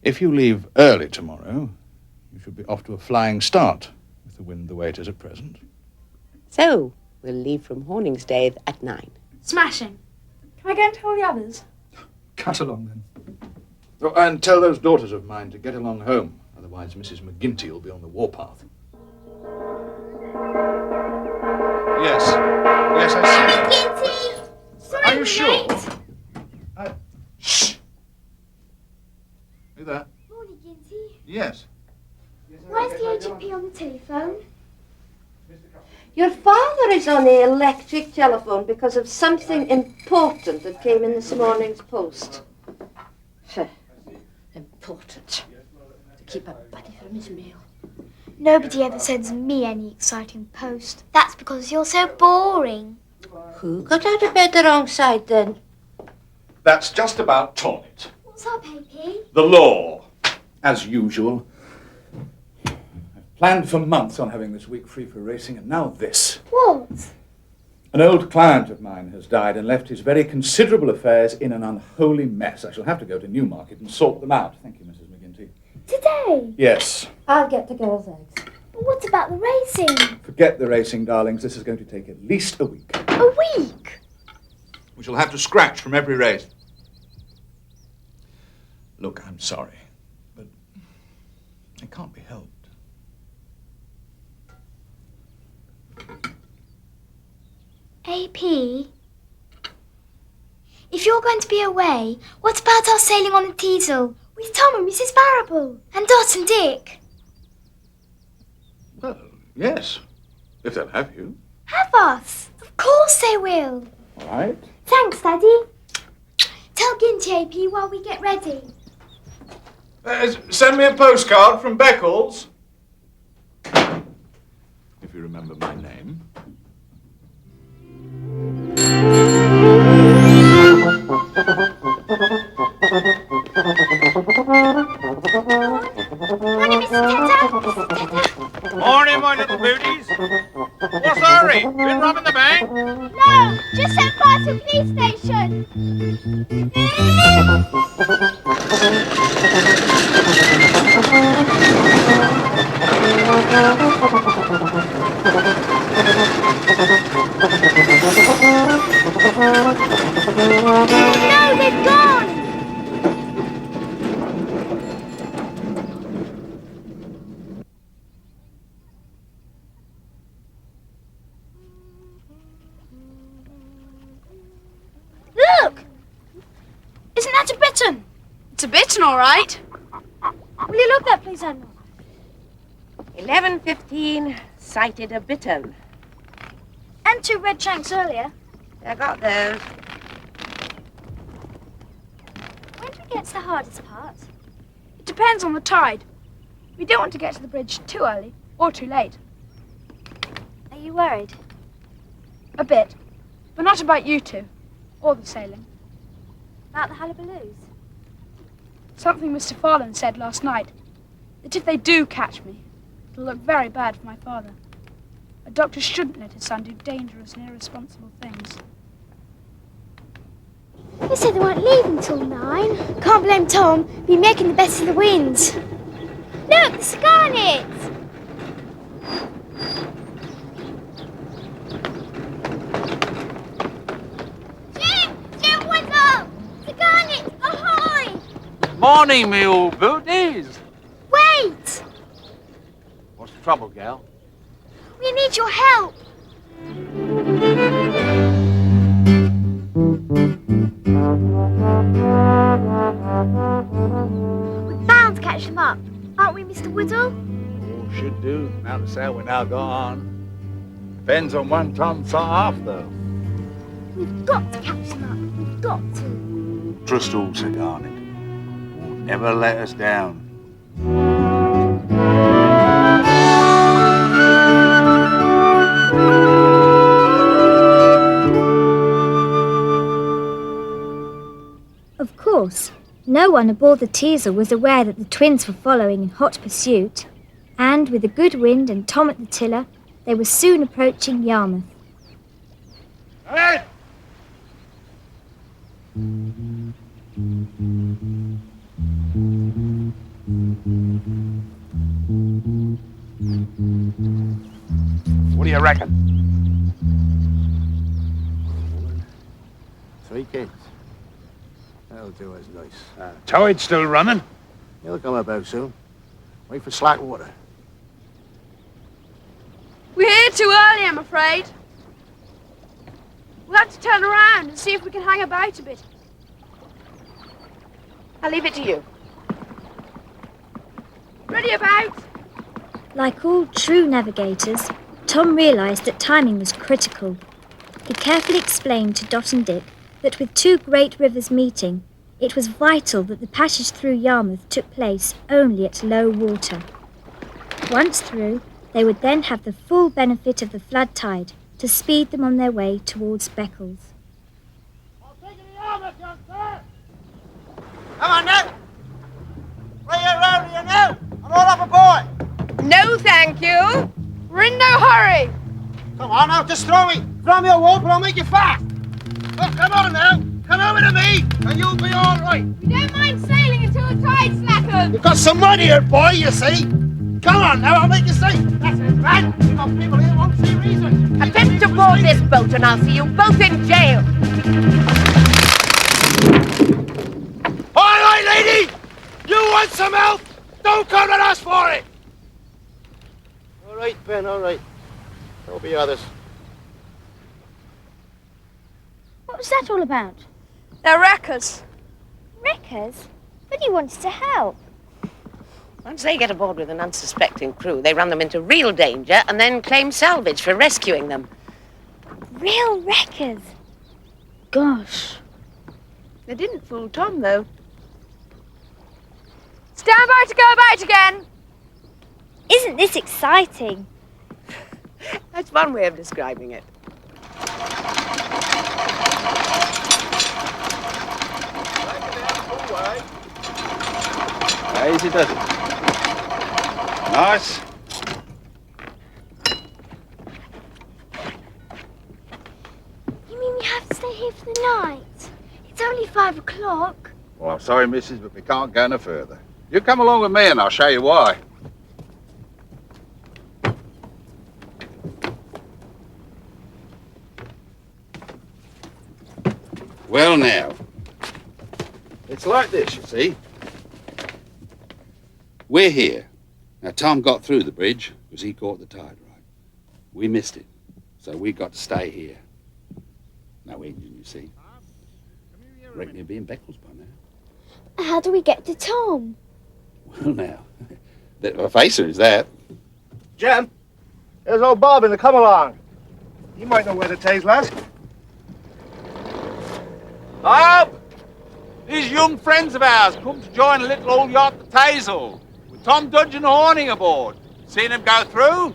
if you leave early tomorrow, you should be off to a flying start with the wind the way it is at present. So, we'll leave from Horningstay at 9. Smashing. Can I go and tell the others? Cut along, then. Oh, and tell those daughters of mine to get along home. Otherwise, Mrs. McGinty will be on the warpath. Yes. Yes, I see. McGinty! Sorry, Are you sure? mate. Shh! Who there? Morning, Ginty. Yes. Where's the AGP on the telephone? Your father is on the electric telephone because of something important that came in this morning's post. Important. To keep a buddy from his meal. Nobody ever sends me any exciting post. That's because you're so boring. Who got out of bed the wrong side then? That's just about torn it. What's up, AP? The law, as usual. I've planned for months on having this week free for racing, and now this. What? An old client of mine has died and left his very considerable affairs in an unholy mess. I shall have to go to Newmarket and sort them out. Thank you, Mrs. McGinty. Today? Yes. I'll get the girls' eggs. But what about the racing? Forget the racing, darlings. This is going to take at least a week. A week? We shall have to scratch from every race. Look, I'm sorry, but it can't be helped. AP? If you're going to be away, what about our sailing on the Teasel with Tom and Mrs. Barrable and Dot and Dick? Well, yes, if they'll have you. Have us? Of course they will. All right. Thanks, Daddy. Tell Ginty, AP, while we get ready. Send me a postcard from Beccles. If you remember my name. Hurry! Been robbing the bank? No, just send fire to the police station. No, they've gone. Look! Isn't that a bittern? It's a bittern, all right. Will you look that, please, Admiral? 11:15, sighted a bittern. And 2 red shanks earlier. I got those. When do we get to the hardest part? It depends on the tide. We don't want to get to the bridge too early or too late. Are you worried? A bit, but not about you two or the sailing. About the Hullabaloos? Something Mr. Farland said last night, that if they do catch me, it'll look very bad for my father. A doctor shouldn't let his son do dangerous and irresponsible things. They said they weren't leaving till 9. Can't blame Tom. Be making the best of the winds. Look, the scarnets! Jim, what's up? The garnets, ahoy! Morning, me old booties. Wait! What's the trouble, gal? We need your help. We're bound to catch them up, aren't we, Mr. Woodall? Oh, should do. Now to say we're now gone. Depends on one Tom saw off, though. We've got to catch them up. We've got to. Trust all, Sir Garnet. Will never let us down. Of course, no one aboard the Teasel was aware that the twins were following in hot pursuit, and with a good wind and Tom at the tiller, they were soon approaching Yarmouth. Hey! What do you reckon? 3 kids. That'll do us nice. Tide's still running. He'll come about soon. Wait for slack water. We're here too early, I'm afraid. We'll have to turn around and see if we can hang about a bit. I'll leave it to you. Ready about? Like all true navigators, Tom realised that timing was critical. He carefully explained to Dot and Dick that with 2 great rivers meeting, it was vital that the passage through Yarmouth took place only at low water. Once through, they would then have the full benefit of the flood tide to speed them on their way towards Beccles. Come on now. Bring it round here now. I'm all up aboard. No, thank you. We're in no hurry. Come on now, just throw me a rope and I'll make you fast. Well, come on now. Come over to me and you'll be all right. We don't mind sailing until the tide slackens. You've got some money here, boy, you see. Come on now, I'll make you safe. That's it, man. We've got people here who won't see reason. Attempt to board this boat and I'll see you both in jail. All right, lady. You want some help? Don't come to us for it. All right, Ben, all right. There'll be others. What was that all about? They're wreckers. Wreckers? But he wanted to help. Once they get aboard with an unsuspecting crew, they run them into real danger and then claim salvage for rescuing them. Real wreckers? Gosh. They didn't fool Tom, though. Stand by to go about again. Isn't this exciting? That's one way of describing it. Easy does it. Nice. here for the night? It's only 5 o'clock. Well, I'm sorry, missus, but we can't go no further. You come along with me and I'll show you why. Well, now, it's like this, you see. We're here. Now, Tom got through the bridge because he caught the tide right. We missed it, so we got to stay here. No engine, you see. Reckon he'll be in Beccles by now. How do we get to Tom? Well, now, bit of a facer is that. Jem, there's old Bob in the come-along. He might know where the tay's last. Bob! These young friends of ours come to join a little old yacht, the Tazel, with Tom Dudgeon and Horning aboard. Seen him go through?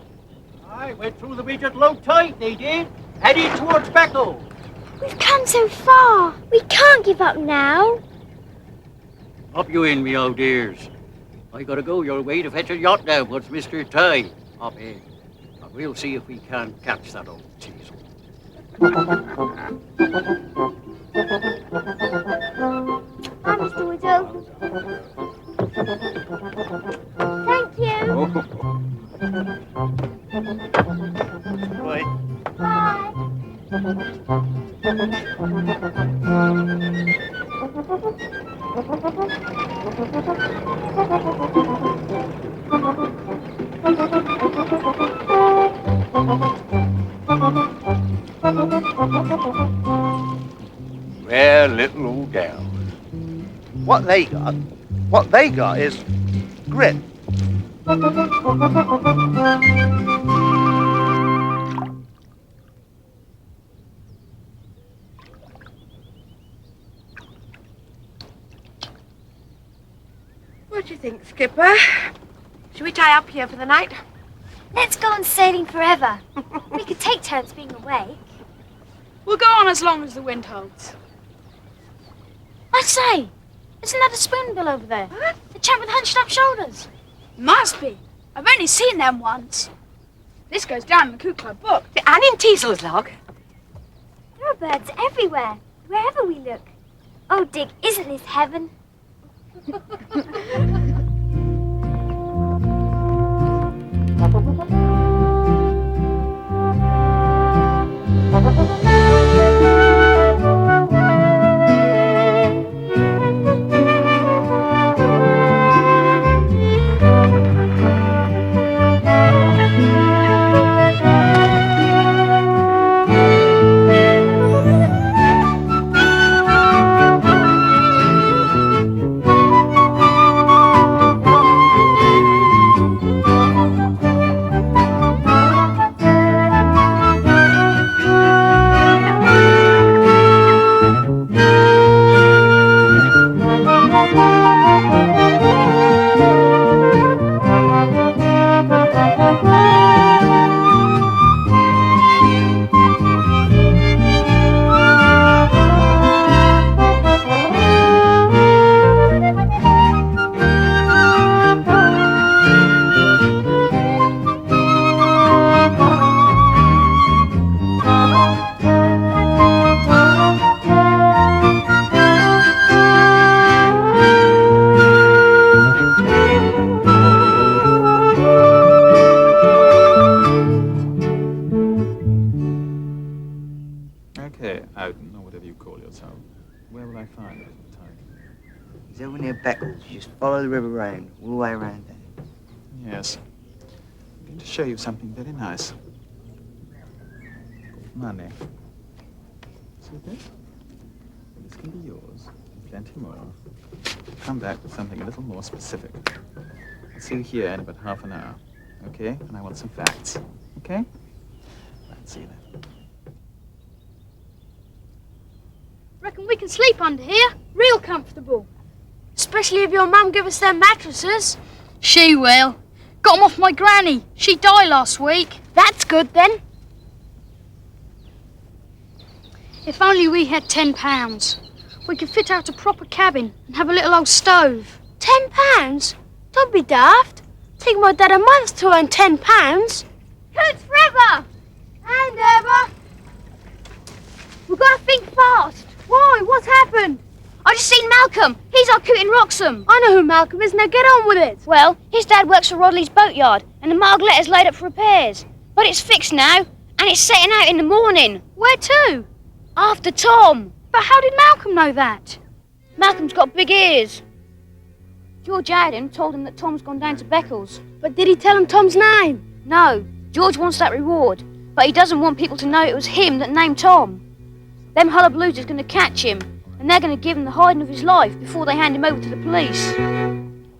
I went through the beach at low tide, they did. Heading towards Beccles. We've come so far. We can't give up now. Up you in, me old dears. I gotta go your way to fetch a yacht now. What's Mr. Ty? Up in. And we'll see if we can catch that old teasel. Hi, Mr. Widow. Thank you. Right. Bye. Rare little old gals. What they got is grit. What do you think, Skipper? Should we tie up here for the night? Let's go on sailing forever. We could take turns being away. We'll go on as long as the wind holds. I say, isn't that a spoonbill over there? Huh? The chap with hunched up shoulders. Must be. I've only seen them once. This goes down in the Coot Club book. And in Teasel's log. There are birds everywhere, wherever we look. Oh, Dick, isn't this heaven? Okay, Ouden, or whatever you call yourself. Where will I find it? He's over near Beccles. You just follow the river round, all the way around there. Yes. I'm going to show you something very nice. Money. See this? This can be yours. And plenty more. Come back with something a little more specific. I'll see you here in about half an hour. Okay? And I want some facts. Okay? Right, see you then. Reckon we can sleep under here. Real comfortable. Especially if your mum give us them mattresses. She will. Got 'em off my granny. She died last week. That's good then. If only we had £10. We could fit out a proper cabin and have a little old stove. £10? Don't be daft. Take my dad a month to earn £10. Coots forever! And ever! We've got to think fast. Malcolm! He's our Coot in Wroxham! I know who Malcolm is, now get on with it! Well, his dad works for Rodley's boatyard, and the Margaret's laid up for repairs. But it's fixed now, and it's setting out in the morning. Where to? After Tom. But how did Malcolm know that? Malcolm's got big ears. George Adam told him that Tom's gone down to Beccles. But did he tell him Tom's name? No. George wants that reward, but he doesn't want people to know it was him that named Tom. Them Hullabaloos is going to catch him, and they're going to give him the hiding of his life before they hand him over to the police.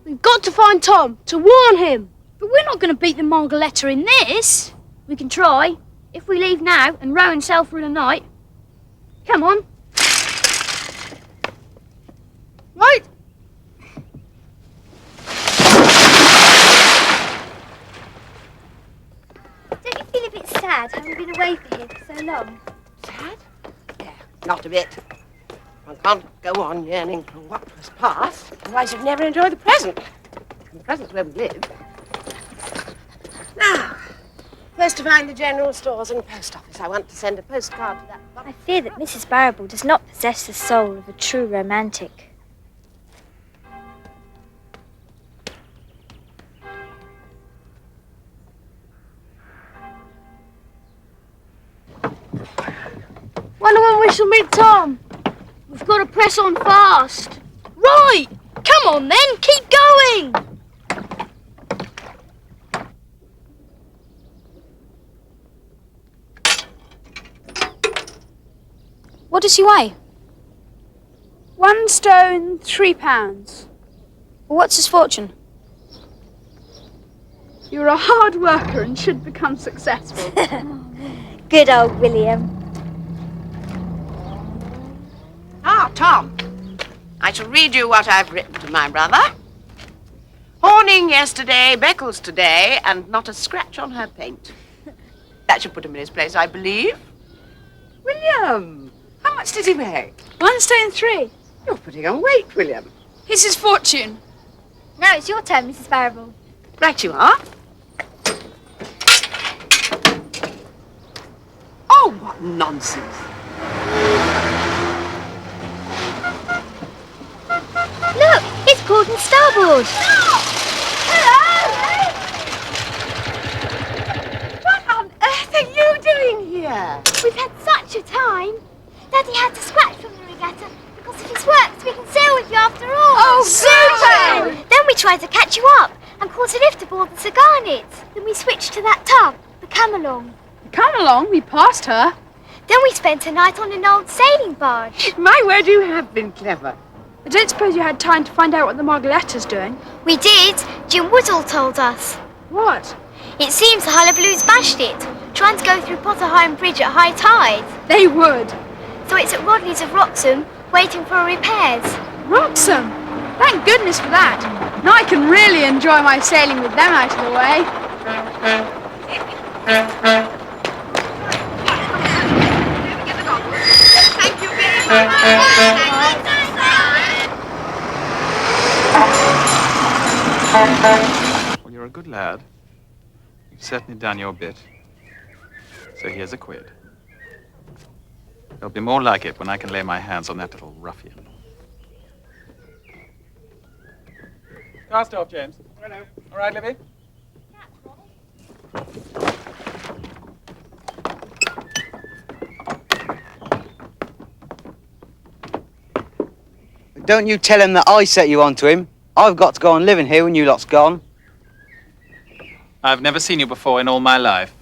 We've got to find Tom, to warn him. But we're not going to beat the Margaretta in this. We can try, if we leave now and row and sail through the night. Come on. Right. Don't you feel a bit sad having been away from here for so long? Sad? Yeah, not a bit. One can't go on yearning for what was past, otherwise you'd never enjoy the present. And the present's where we live. Now, first to find the general stores and post office. I want to send a postcard to that. I fear that Mrs. Barrable does not possess the soul of a true romantic. Wonder when we shall meet Tom. We've got to press on fast. Right! Come on then, keep going! What does he weigh? 1 stone, 3 pounds. Well, what's his fortune? You're a hard worker and should become successful. Good old William. Ah, Tom. I shall read you what I've written to my brother. Horning yesterday, Beccles today, and not a scratch on her paint. That should put him in his place, I believe. William, how much did he weigh? 1 stone, 3. You're putting on weight, William. Here's his fortune. Now it's your turn, Mrs. Barrable. Right you are. Oh, what nonsense. Look, it's called in starboard. What on earth are you doing here? We've had such a time. Daddy had to scratch from the regatta because of his work, so we can sail with you after all. Oh, super! Then we tried to catch you up and caught a lift aboard the Sir Garnet. Then we switched to that tub, the Come-Along. Come along, we passed her. Then we spent a night on an old sailing barge. My word, you have been clever. I don't suppose you had time to find out what the Margaretta's doing. We did. Jim Woodall told us. What? It seems the Hullabaloos bashed it, trying to go through Potterheim Bridge at high tide. They would. So it's at Rodley's of Wroxham, waiting for repairs. Wroxham? Thank goodness for that. Now I can really enjoy my sailing with them out of the way. Thank you very much. Well, you're a good lad. You've certainly done your bit. So here's a quid. There'll be more like it when I can lay my hands on that little ruffian. Cast off, James. Hello. All right, Livy? Don't you tell him that I set you onto him. I've got to go on living here when you lot's gone. I've never seen you before in all my life.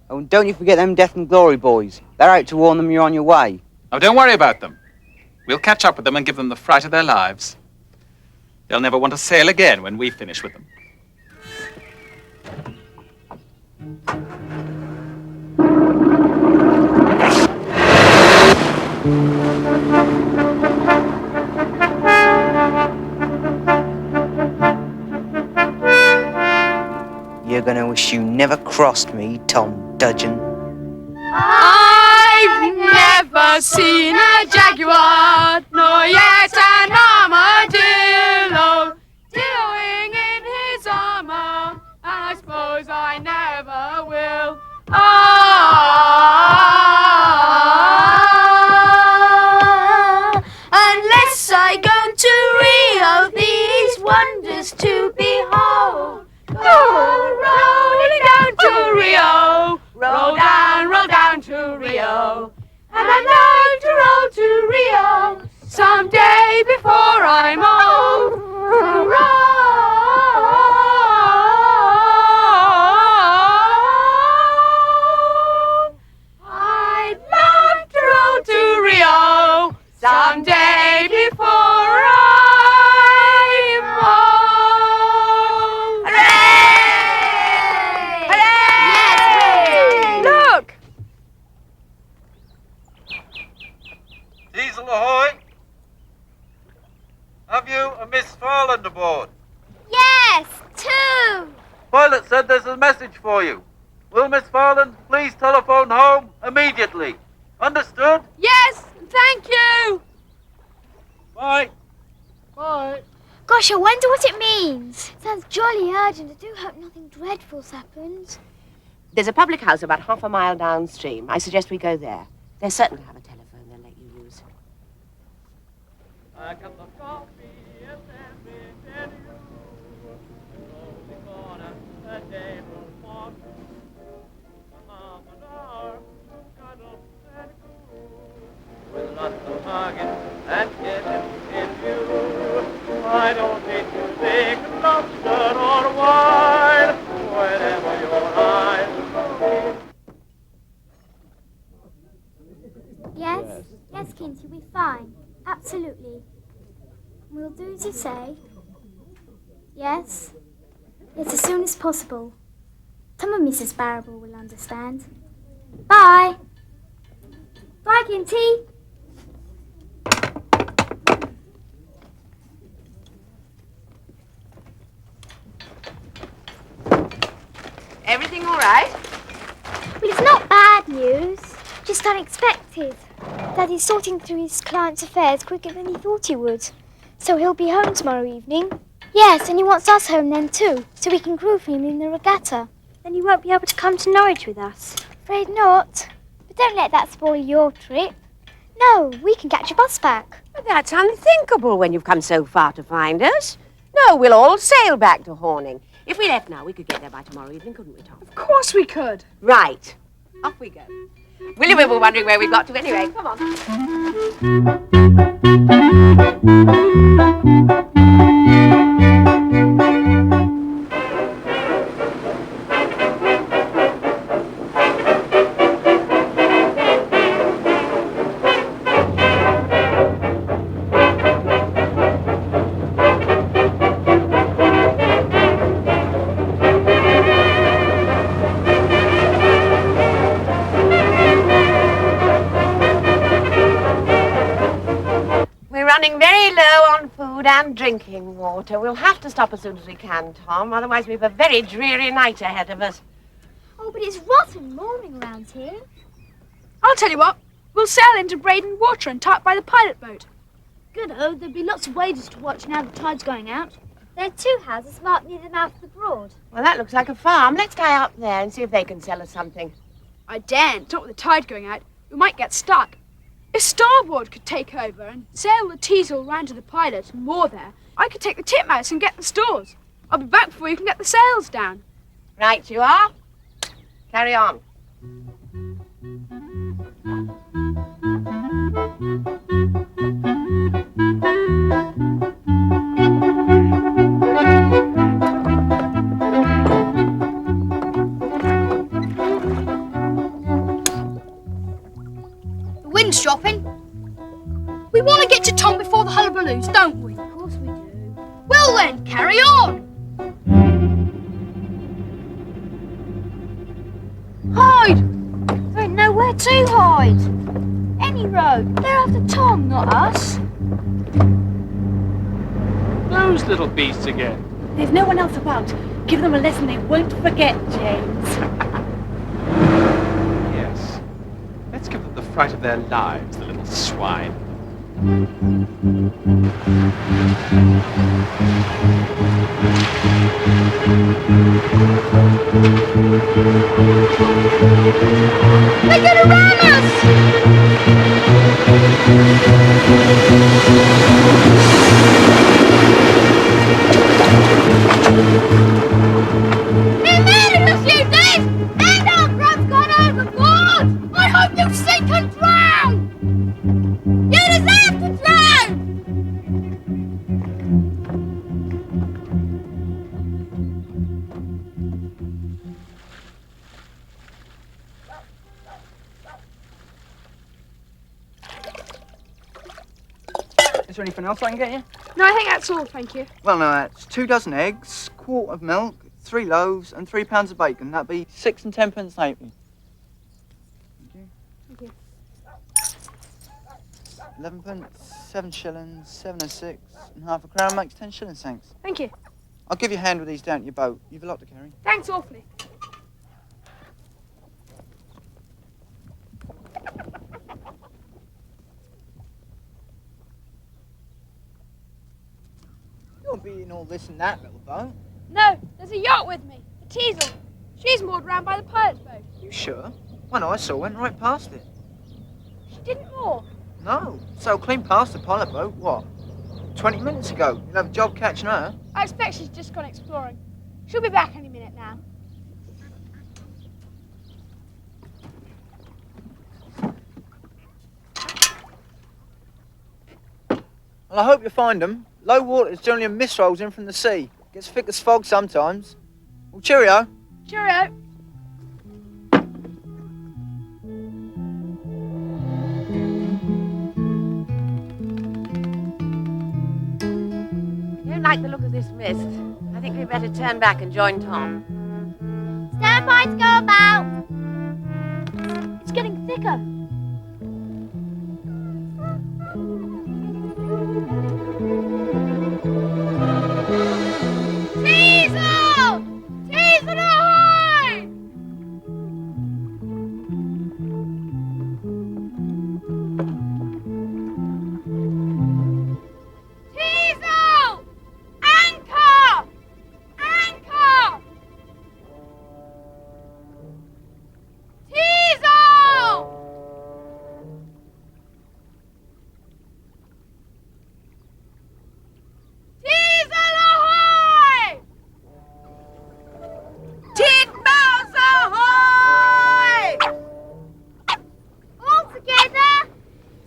Oh, and don't you forget them Death and Glory boys. They're out to warn them you're on your way. Oh, don't worry about them. We'll catch up with them and give them the fright of their lives. They'll never want to sail again when we finish with them. You're gonna wish you never crossed me, Tom Dudgeon. I've never seen a jaguar, nor yet an armadillo, diddling in his armour, and I suppose I never will. Unless I go to Rio. And I'd like to roll to Rio someday before I'm old. To I'd love to roll to Rio someday before I'm old. Hooray! Hooray! Look! Diesel ahoy! Have you a Miss Farland aboard? Yes, 2. Pilot said there's a message for you. Will Miss Farland please telephone home immediately? Understood? Yes, thank you. Bye. Bye. Gosh, I wonder what it means. Sounds jolly urgent. I do hope nothing dreadful's happened. There's a public house about half a mile downstream. I suggest we go there. They're certain to have a telephone they'll let you use. A cup of coffee, a sandwich, and you. Slowly corner, a table for two. Half an hour to cuddle and cool. With lots of hugging and kissing in you. I don't need music, lobster or wine. Whenever your eyes look Yes? Yes, Kinty, we're fine. Absolutely. We'll do as you say. Yes? Yes, as soon as possible. Tom and Mrs. Barrable will understand. Bye. Bye, Kinty. Everything all right? Well, it's not bad news. Just unexpected. Daddy's sorting through his client's affairs quicker than he thought he would. So he'll be home tomorrow evening. Yes, and he wants us home then too, so we can crew for him in the regatta. Then he won't be able to come to Norwich with us. Afraid not. But don't let that spoil your trip. No, we can catch a bus back. But that's unthinkable when you've come so far to find us. No, we'll all sail back to Horning. If we left now, we could get there by tomorrow evening, couldn't we, Tom? Of course we could. Right. Off we go. Willie and we were wondering where we got to anyway. Come on. Running very low on food and drinking water. We'll have to stop as soon as we can, Tom. Otherwise we've a very dreary night ahead of us. Oh, but it's rotten mooring around here. I'll tell you what. We'll sail into Braden Water and tie up by the pilot boat. Good, oh, there'll be lots of waders to watch now the tide's going out. There are 2 houses marked near the mouth of the Broad. Well, that looks like a farm. Let's tie up there and see if they can sell us something. I daren't. Not with the tide going out. We might get stuck. If Starboard could take over and sail the teasel round to the pilot and moor there, I could take the titmouse and get the stores. I'll be back before you can get the sails down. Right you are. Carry on. The wind's dropping. We want to get to Tom before the Hullabaloos, don't we? Of course we do. Well then, carry on. Hide! There ain't nowhere to hide. Any road. They're after Tom, not us. Those little beasts again. There's no one else about. Give them a lesson they won't forget, James. Yes. Let's give them the fright of their lives, the little swine. They're gonna ram us! They're mad at us, you did! And our grub's gone overboard! I hope you sink and there anything else I can get you? No, I think that's all, thank you. Well, no, that's 2 dozen eggs, quart of milk, 3 loaves, and 3 pounds of bacon. That'd be 6 and 10 pence halfpenny. Thank you. 11 pence, 7 shillings, 7 and 6, and half a crown makes 10 shillings, thanks. Thank you. I'll give you a hand with these down to your boat. You've a lot to carry. Thanks awfully. You'll be in all this and that little boat. No, there's a yacht with me. The Teasel. She's moored round by the pilot's boat. You sure? One I saw went right past it. She didn't moor. No, sailed clean past the pilot boat. What? 20 minutes ago. You'll have a job catching her. I expect she's just gone exploring. She'll be back any minute now. Well, I hope you find them. Low water is generally a mist rolls in from the sea. Gets thick as fog sometimes. Well, cheerio. Cheerio. Don't like the look of this mist. I think we'd better turn back and join Tom. Stand by to go about. It's getting thicker. Teasel! Teasel ahoy! Teasel! Anchor! Anchor! Teasel! Teasel ahoy! Titmouse ahoy! All together.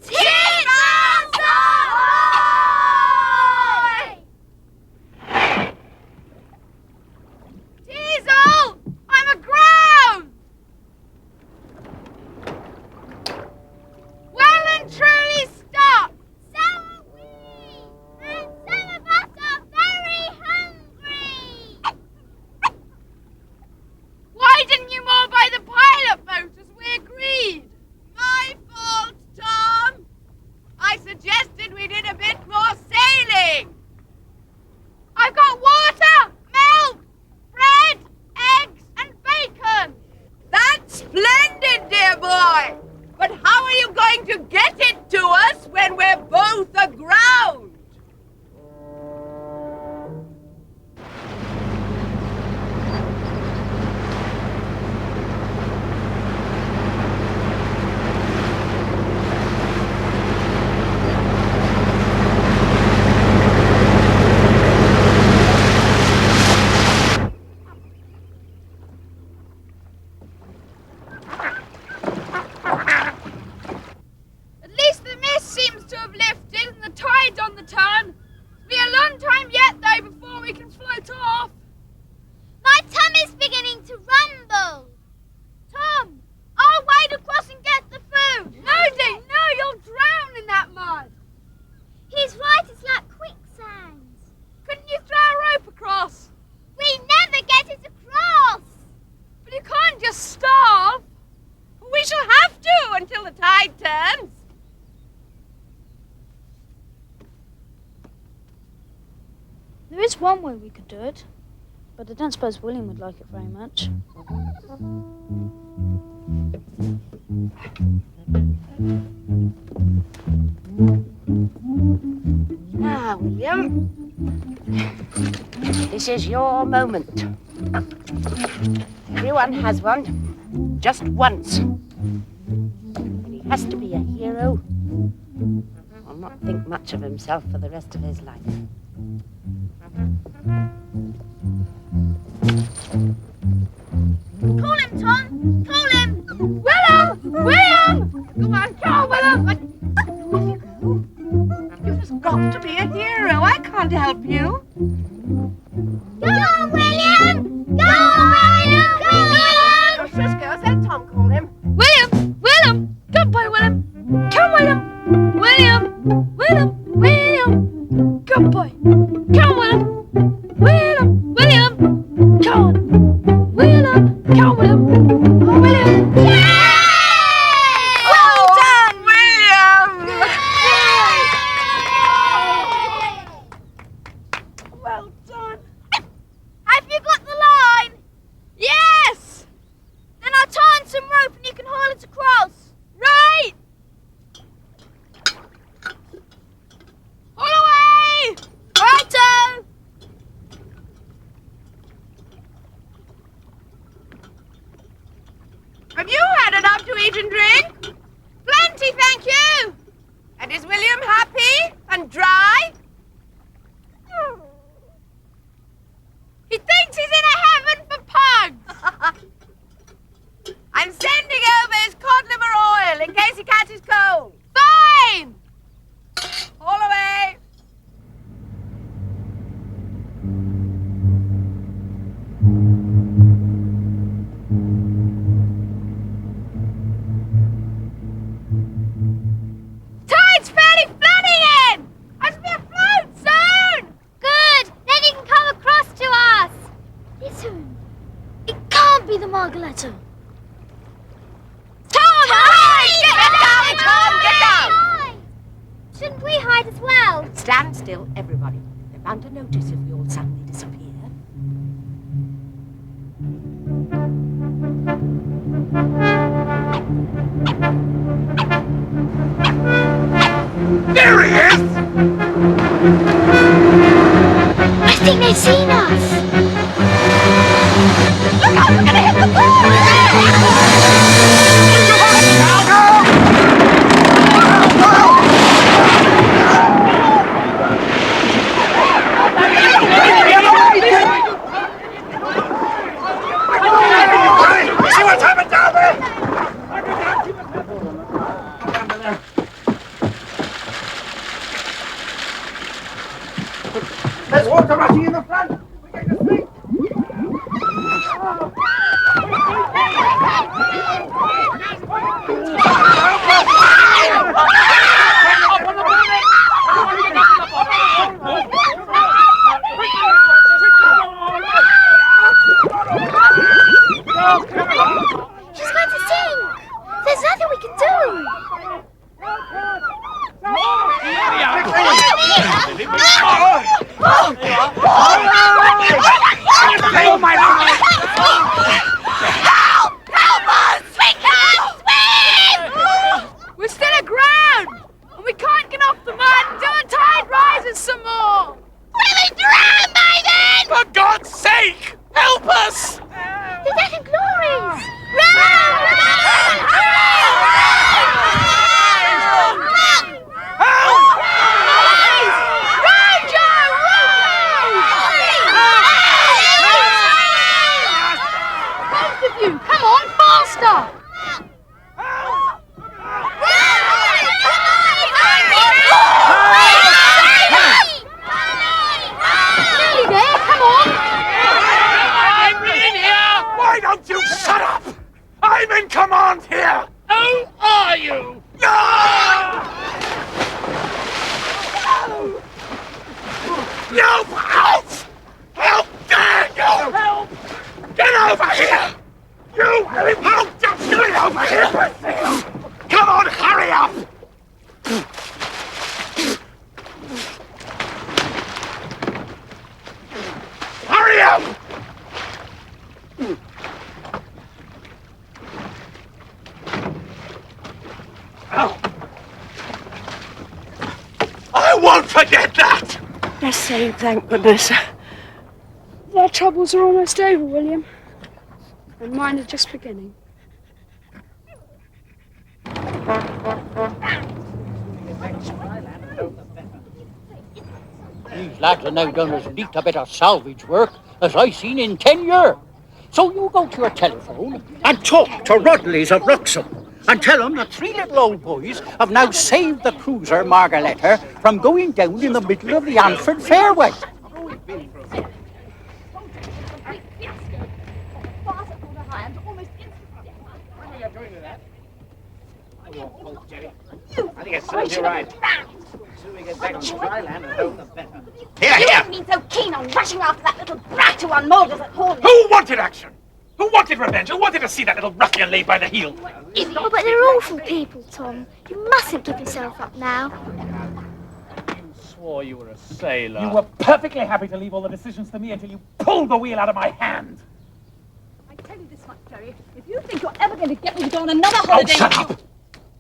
Titmouse ahoy! Teasel! I'm aground! Well and truly stuck! So are we. And some of us are very hungry. Why didn't you moor by the pilot boat as we agreed? My fault, Tom. I suggested we did a bit more sailing. I've got water, milk, bread, eggs, and bacon. That's splendid, dear boy. But how are you going to get it to us when we're both aground? At least the mist seems to have lifted and the tide's on the turn. It'll be a long time yet, though, before we can float off. My tummy's beginning to rumble. Tom, I'll wade across and get the food. No, Dick, no, you'll drown in that mud. He's right, it's like quicksand. Couldn't you throw a rope across? We never get it across. But you can't just starve. We shall have to until the tide turns. There is one way we could do it, but I don't suppose William would like it very much. Now, William, this is your moment. Everyone has one, just once. And he has to be a hero, or not think much of himself for the rest of his life. Call him, Tom. Call him. William! William! Come on, come on, William! You've just got to be a hero. I can't help you. Go on, William. Go on, William. Go on. Your Frisco, said Tom called him. William! William! Come by, William! Come, William! William! William! William! notice if we all suddenly disappear. There he is! I think they've seen us. Look out, we're gonna hit the pool! See what's happened down there? There's water rushing in the front. We're going to sink. She's going to sink. There's nothing we can do. Oh my God! Help! Help us! We can't swim! We're still aground! And we can't get off the mud until the tide rises some more! We'll be drowned by then! For God's sake! Help us! The deck and glories! Both of you, come on, faster! Nearly there, come on! I'm in here! Why don't you shut up? I'm in command here! Who are you? No! No! Help! Help! Dare you! Help! Get over here! You! How just get over here! Come on, hurry up! Hurry up! I won't forget that! They're saved, thank goodness. Our troubles are almost over, William. And mine are just beginning. These lads are now done as neat a bit of salvage work as I seen in 10 years. So you go to your telephone and talk to Rodleys of Wroxham and tell them the three little old boys have now saved the cruiser Margaretta from going down in the middle of the Anford Fairway. I think it serves you right. The sooner we get back on dry land and home, the better. Here, You here! haven't been so keen on rushing after that little brat who unmolded us at Hornby. Who wanted action? Who wanted revenge? Who wanted to see that little ruffian laid by the heel? Oh, but they're awful people, Tom. You mustn't give yourself up now. You swore you were a sailor. You were perfectly happy to leave all the decisions to me until you pulled the wheel out of my hand. I tell you this much, Jerry. If you think you're ever going to get me to go on another holiday... shut up!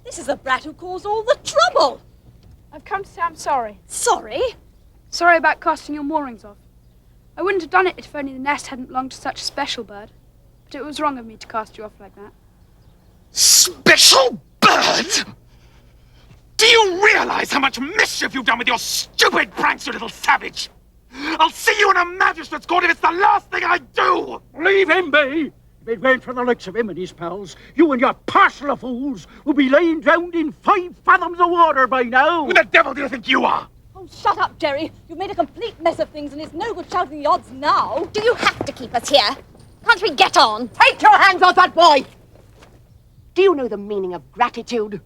This is the brat who caused all the trouble. I've come to say I'm sorry. Sorry? Sorry about casting your moorings off. I wouldn't have done it if only the nest hadn't belonged to such a special bird. But it was wrong of me to cast you off like that. Special bird? Do you realize how much mischief you've done with your stupid pranks, you little savage? I'll see you in a magistrate's court if it's the last thing I do! Leave him be! If it weren't for the likes of him and his pals, you and your parcel of fools would be laying drowned in 5 fathoms of water by now. Who the devil do you think you are? Oh, shut up, Jerry. You've made a complete mess of things and it's no good shouting the odds now. Do you have to keep us here? Can't we get on? Take your hands off that boy! Do you know the meaning of gratitude?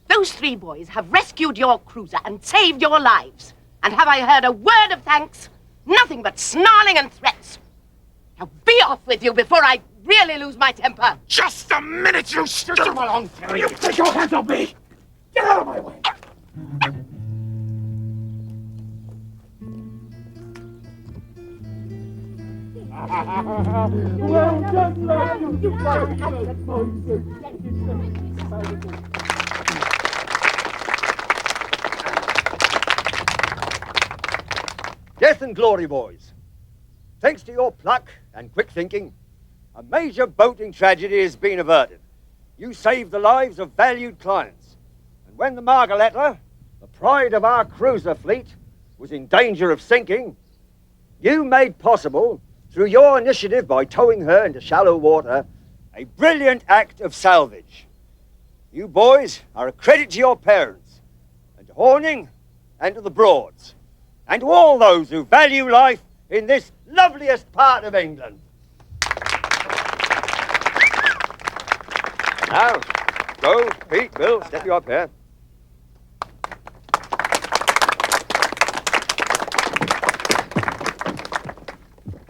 Those 3 boys have rescued your cruiser and saved your lives. And have I heard a word of thanks? Nothing but snarling and threats. Now be off with you before I really lose my temper. Just a minute, you stupid! You take your hands off me! Get out of my way! Well done, lad. You guys have that Death and glory, boys. Thanks to your pluck and quick thinking, a major boating tragedy has been averted. You saved the lives of valued clients. And when the Margaretta, the pride of our cruiser fleet, was in danger of sinking, you made possible, through your initiative by towing her into shallow water, a brilliant act of salvage. You boys are a credit to your parents, and to Horning, and to the Broads, and to all those who value life in this loveliest part of England. Now, go, Pete, Bill, step you up here.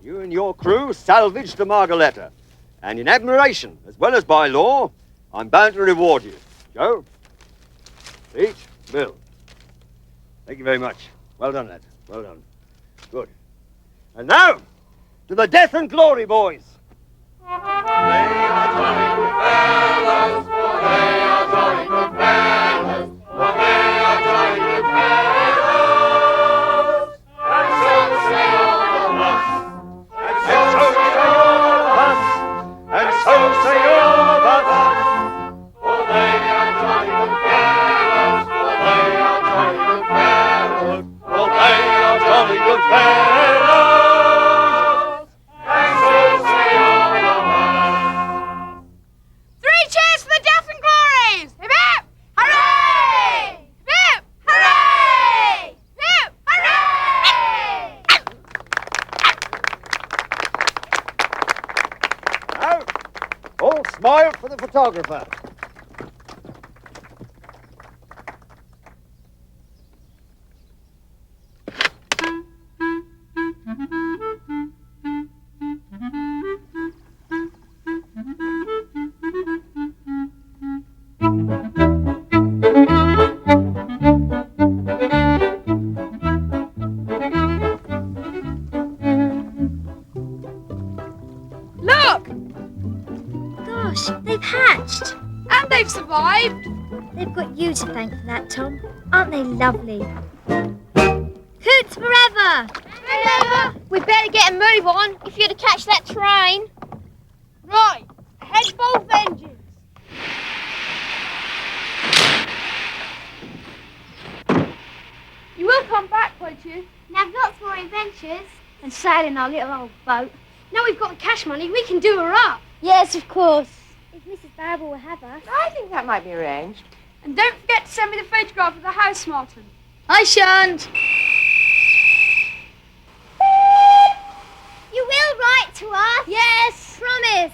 You and your crew salvaged the Margaretta, and in admiration, as well as by law, I'm bound to reward you. Joe, Pete, Bill. Thank you very much. Well done, lad. Well done. Good. And now, to the death and glory, boys. They are jolly good fellas, for they are jolly good fellas, for they are jolly good fellas. And so say all of us, and so say all of us, and so say all of us. For they are jolly good fellas, for they are jolly good fellas, for they are jolly good fellas. And so say all of us. 3 cheers for the death and glories! Hip hip! Hooray! Hip! Hooray! Hip! Hooray! Now, all smile for the photographer. Look! Gosh, they've hatched. And they've survived. They've got you to thank for that, Tom. Aren't they lovely? Coots forever! We better get a move on if you're to catch that train. Right, head both engines. You will come back, won't you? And have lots more adventures. And sail in our little old boat. Now we've got the cash money, we can do her up. Yes, of course. If Mrs. Barrable will have us. I think that might be arranged. And don't forget to send me the photograph of the house, Martin. I shan't. You will write to us? Yes. Promise.